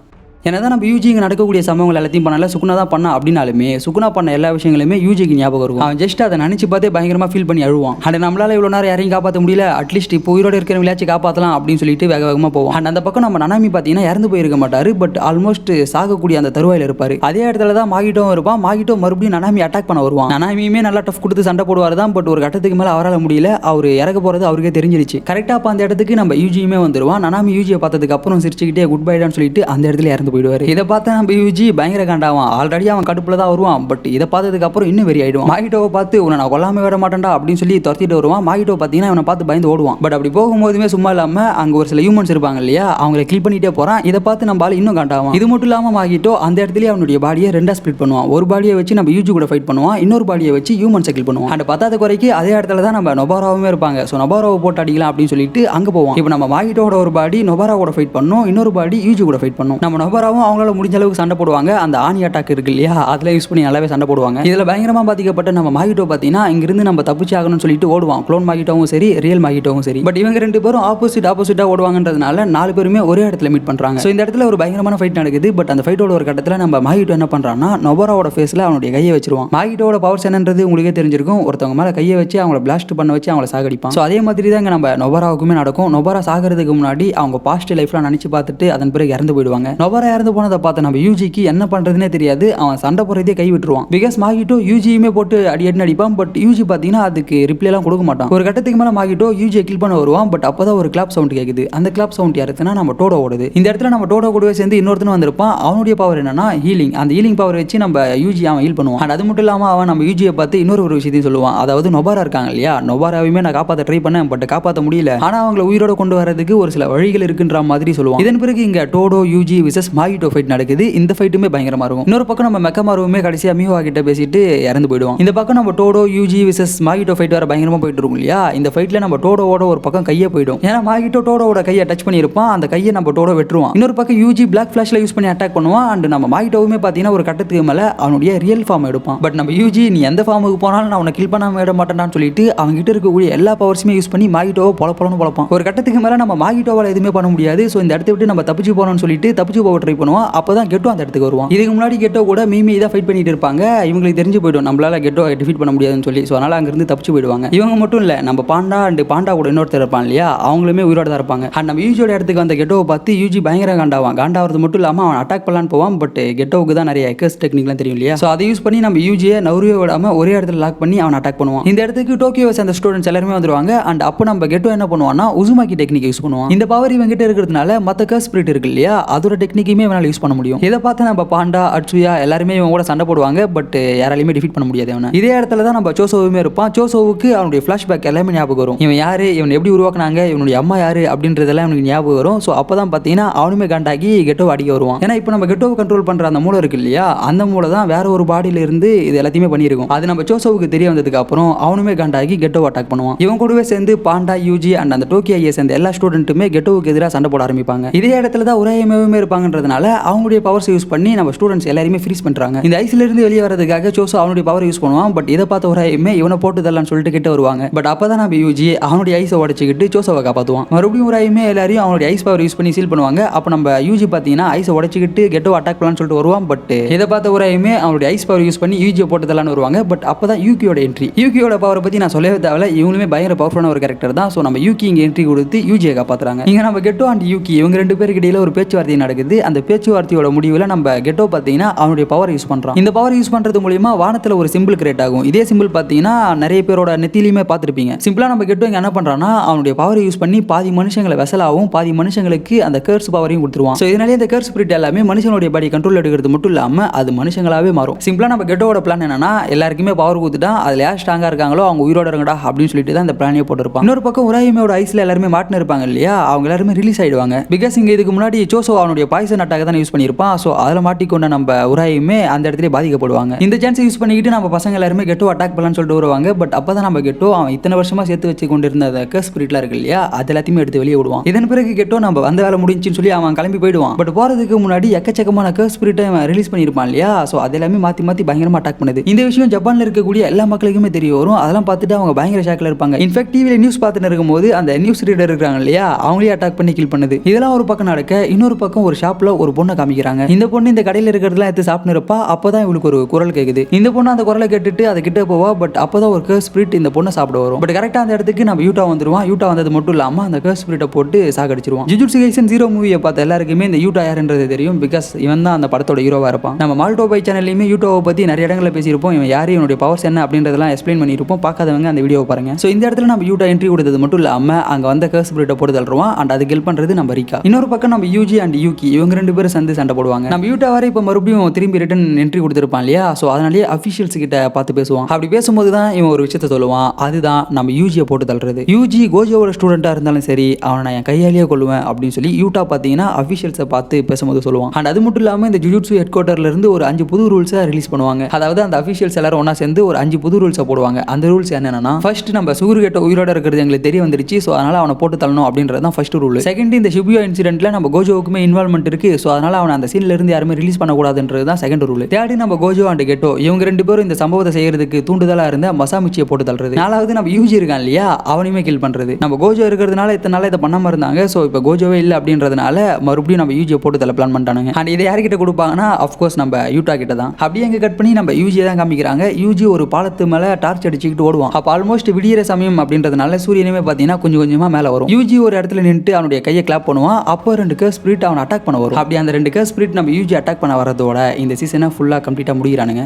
என்னதான் நம்ம யூஜி இங்கே நடக்கக்கூடிய சம்பவங்கள் எல்லாத்தையும் பண்ணல, சுகுணா தான் பண்ணா அப்படின்னாலுமே சுகுணா பண்ண எல்லா விஷயங்களுமே யூஜிக்கு ஞாபகம் இருக்கும். அவன் ஜஸ்ட் அதை நினைச்சு பார்த்தே பயங்கரமா ஃபீல் பண்ணி அழுவான். அண்ட் நம்மளால இவ்வளோ நேரம் யாரையும் காப்பாற்ற முடியல, அட்லீஸ்ட் இப்போ உயிரோடு இருக்கிற விளையாச்சு காப்பாற்றலாம் அப்படின்னு சொல்லிட்டு வேக வேகமாக போவோம். அண்ட் அந்த பக்கம் நம்ம நனாமி பார்த்தீங்கன்னா இறந்து போயிருக்க மாட்டாரு, பட் ஆல்மோஸ்ட் சாகக்கூடிய அந்த தருவாயில் இருப்பாரு. அதே இடத்துல தான் மாகிட்டோவும் இருப்பான். மாகிட்டோ மறுபடியும் நனாமி அட்டாக் பண்ண வருவான். நனாமியுமே நல்லா டஃப் கொடுத்து சண்டை போடுவார் தான், பட் ஒரு கட்டத்துக்கு மேலே அவரால் முடியல, அவர் இறக்க போகிறது அவருக்கே தெரிஞ்சிருச்சு. கரெக்டாக அப்போ அந்த இடத்துக்கு நம்ம யூஜியுமே வந்துருவான். நனாமி யூஜியை பார்த்ததுக்கு அப்புறம் சிரிச்சுக்கிட்டே குட் பைடான்னு சொல்லிட்டு அந்த இடத்துல இறந்து போயிடுவார். இதை பார்த்து நம்ம யூஜி பயங்கர காண்டாவான். ஆல்ரெடி அவன் கடுப்புல தான் வருவான், பட் இதை பார்த்ததுக்கு அப்புறம் இன்னும் வெறி ஆயிடுவான். மாகிட்டோவை பார்த்து உன்னை நான் கொல்லாம விட மாட்டேன்டா அப்படின்னு சொல்லி துரத்திட்டு வருவான். மாகிட்டோ பார்த்தீங்கன்னா அவனை பார்த்து பயந்து ஓடுவான். பட் அப்படி போகும்போதுமே சும்மா இல்லாம அங்க ஒரு சில ஹியூமன்ஸ் இருப்பாங்க இல்லையா, அவங்களை கில் பண்ணிட்டே போறான். இதை பார்த்து நம்ம ஆள் இன்னும் காண்டாவான். இது மட்டும் இல்லாம மாகிட்டோ அந்த இடத்துல அவனுடைய பாடியை ரெண்டா ஸ்பிளிட் பண்ணுவான். ஒரு பாடியை வச்சு நம்ம யூஜி கூட ஃபைட் பண்ணுவான், இன்னொரு பாடியை வச்சு ஹியூமன்ஸை கில் பண்ணுவான். அந்த பத்தாவது குறைக்கு அதே இடத்துல தான் நம்ம நொபாராவுமே இருப்பாங்க. ஸோ நொபாராவை போட்டு அடிக்கலாம் அப்படின்னு சொல்லிட்டு அங்கே போவோம். இப்போ நம்ம மாகிட்டோட ஒரு பாடி நொபாராவோட ஃபைட் பண்ணோம், இன்னொரு பாடி யூஜி கூட ஃபைட் பண்ணும். நம்ம நொபாராவும் அவங்களால முடிஞ்ச அளவுக்கு சண்டை போடுவாங்க. அந்த ஆணி அட்டாக் இருக்கு இல்லையா, அதில் யூஸ் பண்ணி நல்லாவே சண்டை போடுவாங்க. இதில் பயங்கரமாக பாதிக்கப்பட்ட நம்ம மாகிட்டோ பார்த்தீங்கன்னா இங்கிருந்து நம்ம தப்பிச்சு ஆகணும்னு சொல்லிட்டு ஓடுவான். க்ளோன் மாகிட்டோவும் சரி, ரியல் மாகிட்டோவும் சரி. பட் இவங்க 2 பேரும் ஆப்போசிட்டாக ஓடுவாங்கன்றதுனால 4 பேருமே ஒரே இடத்துல மீட் பண்ணுறாங்க. ஸோ இந்த இடத்துல ஒரு பயங்கரமான ஃபைட் நடக்குது. பட் அந்த ஃபைட்டோட ஒரு கட்டத்தில் நம்ம மாகிட்டோ என்ன பண்ணுறான்னா நொபாராவோட ஃபேஸில் அவனுடைய கையை வச்சிருவான். மாகிட்டோட பவர்ஸ் என்னன்றது உங்களுக்கே தெரிஞ்சிருக்கும். ஒருத்தவங்க மேலே கையை வச்சு அவங்கள பிளாஸ்ட் பண்ண வச்சு அவங்கள சாகடிப்பான். ஸோ அதே மாதிரி தான் நம்ம நொபாராவுக்குமே நடக்கும். நொபாரா சாகிறதுக்கு முன்னாடி அவங்க பாஸ்ட் லைஃப்லாம் நினச்சி பார்த்துட்டு அதன் பிறகு இறந்து போயிடுவாங்க. நொபாரா இறந்து போனதை பார்த்த நம்ம யூஜிக்கு என்ன பண்றதுனே தெரியாது. அவன் சண்டை போறதே கை விட்டுருவான். பிகாஸ் மாகிட்டோ யூஜியுமே போட்டு அடி அடிப்பான். பட் யூஜி பாத்தீங்கன்னா அதுக்கு ரிப்ளை எல்லாம் கொடுக்க மாட்டான். ஒரு கட்டத்துக்கு மேல மாகிட்டோ யூஜியை கில் பண்ண வருவான். பட் அப்பதான் ஒரு கிளாப் சவுண்ட் கேக்குது. அந்த கிளாப் சவுண்ட் யாருக்குன்னா நம்ம டோடோ ஓடுது. இந்த இடத்துல நம்ம டோடோ கூடவே சேர்ந்து இன்னொருத்தனும் வந்திருப்பான். அவனுடைய பவர் என்னன்னா ஹீலிங். அந்த ஹீலிங் பவர் வச்சு நம்ம யூஜி அவன் ஹீல் பண்ணுவான். அண்ட் அது மட்டும் இல்லாம அவன் நம்ம யூஜியை பார்த்து இன்னொரு விஷயத்தையும் சொல்லுவான். அதாவது நொபாரா இருக்காங்க இல்லையா, நொபாராவையுமே நான் காப்பாற்ற ட்ரை பண்ணேன். பட் காப்பாற்ற முடியல. ஆனா அவங்களை உயிரோட கொண்டு வரதுக்கு ஒரு சில வழிகள் இருக்குன்ற மாதிரி சொல்லுவான். இதன் பிறகு இங்க டோடோ யூஜி விசஸ் மாகிட்டோ ஃபைட் நடக்குது. இந்த ஃபைட்டுமே பயங்கரமா இருக்கும். இன்னொரு பக்கம் நம்ம மெக்கமாருமே கடைசியா மியூவா கிட்ட பேசிட்டு இறந்து போயிடுவோம். இந்த பக்கம் நம்ம டோடோ யூஜி விசஸ் மாகிட்டோ ஃபைட் வர பயங்கரமா போயிட்டு இருக்கும் இல்லையா. இந்த ஃபைட்ல நம்ம டோடோவோட ஒரு பக்கம் கையை போயிடும். ஏன்னா மாகிட்டோ டோடோவோட கையை டச் பண்ணியிருப்பான். அந்த கையை நம்ம டோடோ வெட்டுருவான். இன்னொரு பக்கம் யூஜி பிளாக் ஃபிளாஷ்ல யூஸ் பண்ணி அட்டாக் பண்ணுவான். அண்ட் நம்ம மாகிட்டோவுமே பாத்தீங்கன்னா ஒரு கட்டத்துக்கு மேல அவனுடைய ரியல் ஃபார்ம் எடுப்பான். பட் நம்ம யூஜி நீ எந்த ஃபார்முக்கு போனாலும் நான் உன்னை கில் பண்ணாம விட மாட்டேன்னு சொல்லிட்டு அவங்க கிட்ட இருக்கக்கூடிய எல்லா பவர்ஸுமே யூஸ் பண்ணி மாகிட்டோவை பொலப்பொலன்னு பொழப்பான். ஒரு கட்டத்துக்கு மேல நம்ம மாகிட்டோவால எதுவுமே பண்ண முடியாது. ஸோ இந்த இடத்த விட்டு நம்ம தப்பிச்சு போனோம்னு சொல்லிட்டு தப்பிச்சு போக ட்ரை பண்ணுவோம். அப்பதான் கெட்டோ அந்த இடத்துக்கு வருவான். இதுக்கு முன்னாடி கெட்டோ கூட மீமி தான் ஃபைட் பண்ணிட்டு இருப்பாங்க. இவங்களுக்கு தெரிஞ்சு போய்டும் நம்மளால கெட்டோ டிஃபீட் பண்ண முடியாதுன்னு சொல்லி. ஸோ அதனால அங்கிருந்து தப்பிச்சு போயிடுவாங்க. இவங்க மட்டும் இல்ல, நம்ம பாண்டா அண்ட் பாண்டா கூட இன்னொருத்தர் இருப்பான் இல்லையா, அவங்களுமே உயிரோட தான் இருப்பாங்க. அண்ட் நம்ம யூஜியோட இடத்துக்கு வந்த கெட்டோவை பார்த்து யூஜி பயங்கர காண்டாவான். காண்டாவது மட்டும் இல்லாம அவன் அட்டாக் பண்ணலான்னு போவான். பட் கெட்டோவுக்கு தான் நிறைய எக்கஸ் டெக்னிக்லாம் தெரியும் இல்லையா. ஸோ அதை யூஸ் பண்ணி நம்ம யூஜியை நவுரியே விடாம ஒரே இடத்துல லாக் பண்ணி அவன் அட்டாக் பண்ணுவான். இந்த இடத்துக்கு டோக்கியோவை சேர்ந்த ஸ்டூடெண்ட்ஸ் எல்லாருமே வந்துருவாங்க. அண்ட் அப்போ நம்ம கெட்டோ என்ன பண்ணுவான்னா உசுமாக்கி டெக்னிக் யூஸ் பண்ணுவான். இந்த பவர் இவங்க கிட்ட இருக்கிறதுனால மற்ற கர்ஸ் ஸ்பிரிட் இருக்கு இல்லையா, அதோட டெக்னிக்குமே இவனால யூஸ் பண்ண முடியும். இதை பார்த்து நம்ம பாண்டா அட்சுயா எல்லாருமே இவங்க கூட சண்டை போடுவாங்க. பட் யாராலையுமே டிஃபீட் பண்ண முடியாது அவனை. இதே இடத்துல தான் நம்ம சோசோவுமே இருப்பான். சோசோவுக்கு அவனுடைய ஃபிளாஷ்பேக் எல்லாமே ஞாபகம் வரும். இவன் யாரு, இவன் எப்படி உருவாக்குனாங்க, இவனுடைய அம்மா யாரு அப்படின்றதெல்லாம் அவனுக்கு ஞாபகம் வரும். ஸோ அப்பதான் பார்த்தீங்கன்னா அவனுமே காண்டாகி கெட்டோவை அடிக்க வருவான். ஏன்னா இப்போ நம்ம கெட்டோவை கண்ட்ரோல் பண்ற அந்த மூளை இருக்கு இல்லையா, அந்த மூளை தான் வேற ஒரு பாடியில இருந்து இது எல்லாத்தையுமே பண்ணியிருக்கும். அது நம்ம சோசோவுக்கு தெரிய வந்ததுக்கு அப்புறம் அவனுமே காண்டாகி கெட்டோவை அட்டாக் பண்ணுவான். இவன் கூடவே சேர்ந்து பாண்டா யூஜி அண்ட் அந்த டோக்கியோ ஐஏ சேர்ந்த எல்லா ஸ்டூடெண்ட்டுமே கெட்டோவுக்கு எதிராக சண்டை போட ஆரம்பிப்பாங்க. இதே இடத்துல தான் உரையமே இருப்பாங்கன்றதுனால அவங்களுடைய பவர்ஸ் யூஸ் பண்ணி நம்ம ஸ்டூடெண்ட்ஸ் எல்லாருமே ஃப்ரீஸ் பண்றாங்க. இந்த ஐஸ்ல இருந்து வெளியே வரதுக்காக சோசோ அவனுடைய பவர் யூஸ் பண்ணுவான். பட் இதை பார்த்த உரையமே இவனை போட்டு தரலான்னு சொல்லிட்டு கிட்ட வருவாங்க. பட் அப்பதான் நம்ம யூஜி அவனுடைய ஐஸை உடைச்சிக்கிட்டு சோசோவை காப்பாற்றுவான். மறுபடியும் உரையுமே எல்லாரையும் அவனுடைய ஐஸ் பவர் யூஸ் பண்ணி சீல் பண்ணுவாங்க. அப்போ நம்ம யூஜி பார்த்தீங்கன்னா ஐஸை உடைச்சிக்கிட்டு கெட்டோ அட்டாக் பண்ணலான்னு சொல்லிட்டு வருவான். பட் இதை பார்த்த உரையுமே அவனுடைய ஐஸ் பவர் யூஸ் பண்ணி யூஜியை போட்டு தரலான்னு வருவாங்க. பட் அப்பதான் யூகியோட என்ட்ரி. யூகியோட பவரை பத்தி நான் சொல்லவே தேவையில்ல, இவங்களுமே பயங்கர பவர்ஃபுல்லான ஒரு கேரக்டர் தான். ஸோ நம்ம யூகி இங்கே என்ட்ரி கொடுத்து யூஜியை காப்பாற்றுறாங்க. இங்கே நம்ம கெட்டோ அண்ட் யூகி இவங்க ரெண்டு பேருக்கு இடையில ஒரு பேச்சுவார்த்தை நடக்குது. அந்த பேச்சுவார்த்தையோட முடிவில் நம்ம கெட்டோ பார்த்தீங்கன்னா அவனுடைய பவர் யூஸ் பண்ணுறான். இந்த பவர் யூஸ் பண்ணுறது மூலியமா வானத்தில் ஒரு சிம்பிள் கிரியேட் ஆகும். இதே சிம்பிள் பார்த்தீங்கன்னா நிறைய பேரோட நெத்திலையுமே பார்த்துருப்பீங்க. சிம்பிளா நம்ம கெட்டோ இங்கே என்ன பண்ணுறான்னா அவனுடைய பவரை யூஸ் பண்ணி பாதி மனுஷங்களை வெசலாகவும் பாதி மனுஷங்களுக்கு அந்த கர்ஸ் பவரையும் கொடுத்துருவான். ஸோ இதனாலே இந்த கர்ஸ் ஸ்பிரிட் எல்லாமே மனுஷனுடைய பாடி கண்ட்ரோல் எடுக்கிறது மட்டும் இல்லாமல் அது மனுஷங்களாவே மாறும். சிம்பிளா நம்ம கெட்டோட பிளான் என்னன்னா எல்லாருக்குமே பவர் கொடுத்துட்டா அதில் யார் ஸ்ட்ராங்கா இருக்காங்களோ அவங்க உயிரோட இருங்கடா அப்படின்னு சொல்லிட்டு தான் இந்த பிளானே போட்டுருப்பாங்க. இன்னொரு பக்கம் உராயுமேயோட ஐஸ்ல எல்லாருமே மாட்டின இருப்பாங்க இல்லையா, அவங்க எல்லாருமே ரிலீஸ் ஆயிடுவாங்க. பிகாஸ் இங்க இதுக்கு முன்னாடி சோசோ அவனுடைய பாய்சன் அட்டாக் தான் யூஸ் பண்ணியிருப்பான். ஸோ அதில் மாட்டிக்கொண்ட நம்ம உராயுமே அந்த இடத்துல பாதிக்கப்படுவாங்க. இந்த சான்ஸை யூஸ் பண்ணிக்கிட்டு நம்ம பசங்க எல்லாருமே கெட்டோ அட்டாக் பண்ணலாம்னு சொல்லிட்டு வருவாங்க. பட் அப்பதான் நம்ம கெட்டோ அவன் இத்தனை வருஷமா சேர்த்து வச்சு கொண்டிருந்த அந்த கர்ஸ் ஸ்பிரிட்லாம் இருக்கு இல்லையா, அது எல்லாத்தையுமே எடுத்து வெளியே விடுவான். இதன் பிறகு கெட்டோ நம்ம வந்த வேலை முடிஞ்சுன்னு சொல்லி அவன் கிளம்பி போயிடுவான். பட் போறதுக்கு முன்னாடி எக்கச்சக்கமான கர்ஸ் ஸ்பிரிட்டை அவன் ரிலீஸ் பண்ணியிருப்பான் இல்லையா, ஸோ அது எல்லாமே மாற்றி மாற்றி பயங்கரமா அட்டாக் பண்ணுது. இந்த விஷயம் ஜப்பான்ல இருக்கக்கூடிய எல்லா மக்களுக்குமே தெரிய வரும். அதெல்லாம் பார்த்துட்டு அவங்க பயங்கர ஷாக்ல இருப்பாங்க. இன்ஃபேக்ட் டிவியில நியூஸ் பார்த்துட்டு இருக்கும்போது அந்த நியூஸ் ரீடர் இருக்காங்க இல்லையா, அவங்களே அட்டாக் பண்ணி கில் பண்ணுது. இதெல்லாம் ஒரு பக்கம் நடக்க இன்னொரு பக்கம் ஒரு ஷாப்ல ஒரு பொண்ணை காமிக்கிறாங்க. இந்த பொண்ணு இந்த கடையில் இருக்கிறதெல்லாம் எடுத்து சாப்பிட்டு இருப்பா. அப்பதான் இவளுக்கு ஒரு குரல் கேட்குது. இந்த பொண்ணு அந்த குரலை கேட்டுட்டு அதை கிட்ட போவா. பட் அப்பதான் ஒரு கர்ஸ் ஸ்பிரிட் இந்த பொண்ணை சாப்பிட வரும். பட் கரெக்டா அந்த இடத்துக்கு நம்ம யூட்டா வந்துருவான். யூட்டா வந்தது மட்டும் இல்லாம அந்த கர்ஸ் ஸ்பிரிட்டை போட்டு சாகடிச்சிருவான். ஜுஜுட்சு கைசன் 0 மூவியை பார்த்த எல்லாருக்குமே இந்த யூட்டா யாருன்றது தெரியும். பிகாஸ் இவன் தான் அந்த படத்தோட ஹீரோவா இருப்பான். நம்ம மால்டோ பை சேனல்லையுமே யூட்டோவை பத்தி நிறைய இடங்களில் பேசியிருப்போம். இவன் யாரு, இவனுடைய பவர்ஸ் என்ன அப்படின்றதெல்லாம் எக்ஸ்பிளைன் பண்ணியிருப்போம். பார்க்காதவங்க அந்த வீடியோ பாருங்க. ஸோ இந்த இடத்துல நம்ம யூட்டா என்ட்ரி கொடுத்தது மட்டும் இல்லாம அங்க வந்த கர்ஸ் ஸ்பிரிட்டை போட்டு தள்ளுவான். அண்ட் அது ஹெல்ப் பண்றது நம்ம ரிகா. இன்னொரு பக்கம் நம்ம யூஜி அண்ட் யூகி இவங்க ரெண்டு பேரும் சேர்ந்து சண்டை போடுவாங்க. நம்ம யூட்டா வர இப்போ மறுபடியும் திரும்பி ரிட்டன் என்ட்ரி கொடுத்துருப்பான் இல்லையா, ஸோ அதனாலேயே அஃபிஷியல்ஸ் கிட்ட பார்த்து பேசுவான். அப்படி பேசும்போது தான் இவன் ஒரு விஷயத்த சொல்லுவான். அதுதான் நம்ம யூஜியை போட்டு தள்ளுறது. யூஜி கோஜோவோட ஸ்டூடெண்டா இருந்தாலும் சரி அவனை நான் என் கையாலேயே கொள்ளுவேன் அப்படின்னு சொல்லி யூட்டா பார்த்தீங்கன்னா அஃபிஷியல்ஸை பார்த்து பேசும்போது சொல்லுவான். அண்ட் அது மட்டும் இல்லாமல் இந்த ஜுஜுட்சு ஹெட் குவார்ட்டர்ல இருந்து ஒரு 5 புது ரூல்ஸை ரிலீஸ் பண்ணுவாங்க. அதாவது அந்த அஃபிஷியல்ஸ் எல்லாரும் ஒன்னா சேர்ந்து ஒரு 5 புது ரூல்ஸை போடுவாங்க. அந்த ரூல்ஸ் என்னன்னா, ஃபர்ஸ்ட் நம்ம சுகுருகேட்ட உயிரோட இருக்கிறது எங்களுக்கு தெரிய வந்துருச்சு, ஸோ அதனால அவனை போட்டு தள்ளணும் அப்படின்றது தான் ஃபர்ஸ்ட் ரூல். செகண்ட், இந்த ஷிபுயா இன்சிடென்ட்ல நம்ம கோஜோவுக்குமே இன்வால்மெண்ட் இருக்கு, ஸோ அதனால அவனை அந்த சீன்ல இருந்து யாருமே ரிலீஸ் பண்ணக்கூடாதுன்றது தான் செகண்ட் ரூல். தேர்ட், நம்ம கோஜோ அண்ட் கெட்டோ இவங்க ரெண்டு பேரும் இந்த சம்பவத்தை செய்யறதுக்கு தூண்டுதலா இருந்த மசாமிச்சியை போட்டு தள்ளுறது. நாலாவது, நம்ம யூஜி இருக்கான் இல்லையா, அவனையுமே கில் பண்றது. நம்ம கோஜோ இருக்கிறதுனால இத்தனை நாள் இதை பண்ணாம இருந்தாங்க. ஸோ இப்போ கோஜோவே இல்லை அப்படின்றதுனால மறுபடியும் நம்ம யூஜியை போட்டு தள்ள பிளான் பண்ணிட்டானுங்க. அண்ட் இதை யார்கிட்ட கொடுப்பாங்கன்னா அஃப்கோர்ஸ் நம்ம யூட்டா கிட்ட தான். அப்படியே எங்க கட் பண்ணி நம்ம யூஜியை தான் காமிக்கிறாங்க. யூஜி ஒரு பாலத்து மேல டார்ச் அடிச்சுக்கிட்டு ஓடுவான். அப்போ ஆல்மோஸ்ட் விடியற சமயம் அப்படின்றதுனால சூரியனுமே பார்த்தீங்கன்னா கொஞ்சம் கொஞ்சமா மேல வரும். யூஜி ஒரு இடத்துல நின்று அவனுடைய கையை கிளாப் பண்ணுவான். அப்போ 2 கர்ஸ் ஸ்பிரிட் அவன் அட்டாக் பண்ண வரும். அப்படி அந்த 2 கர்ஸ் ஸ்பிரிட் நம்ம யூஜி அட்டாக் பண்ண வரதோட இந்த சீசனை ஃபுல்லாக கம்ப்ளீட்டாக முடிகிறானுங்க.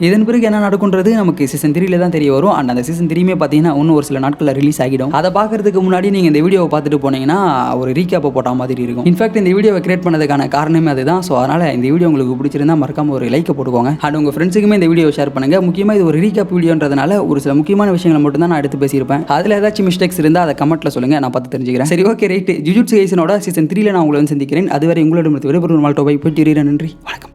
இதன் பிறகு என்ன நடக்குன்றது நமக்கு சீசன் 3ல தான் தெரிய வரும். அண்ட் அந்த சீசன் 3மே பார்த்தீங்கன்னா இன்னும் ஒரு சில நாட்களில் ரிலீஸ் ஆகிடும். அதை பார்க்கறதுக்கு முன்னாடி நீங்கள் இந்த வீடியோவை பார்த்துட்டு போனீங்கன்னா ஒரு ரீகேப்பை போட்ட மாதிரி இருக்கும். இன்ஃபேக்ட் இந்த வீடியோவை கிரியேட் பண்ணதுக்கான காரணமே அதுதான். ஸோ அதனால் இந்த வீடியோ உங்களுக்கு பிடிச்சிருந்தா மறக்காம ஒரு லைக்கை போட்டுக்கோங்க. அண்ட் உங்கள் ஃப்ரெண்ட்ஸுக்குமே இந்த வீடியோ ஷேர் பண்ணுங்க. முக்கியமாக இது ஒரு ரீகேப் வீடியோன்றதுனால ஒரு சில முக்கியமான விஷயங்களை மட்டும் தான் நான் எடுத்து பேசியிருப்பேன். அதில் ஏதாச்சும் மிஸ்டேக்ஸ் இருந்தால் அதை கமெண்ட்டில் சொல்லுங்கள், நான் பார்த்து தெரிஞ்சுக்கிறேன். சரி, ஓகே, ரைட்டு. ஜுஜுட்சு கைசனோட சீசன் 3ல நான் உங்களை வந்து சந்திக்கிறேன். அதுவரை உங்களிடம் விடைபெறும். நன்றி, வணக்கம்.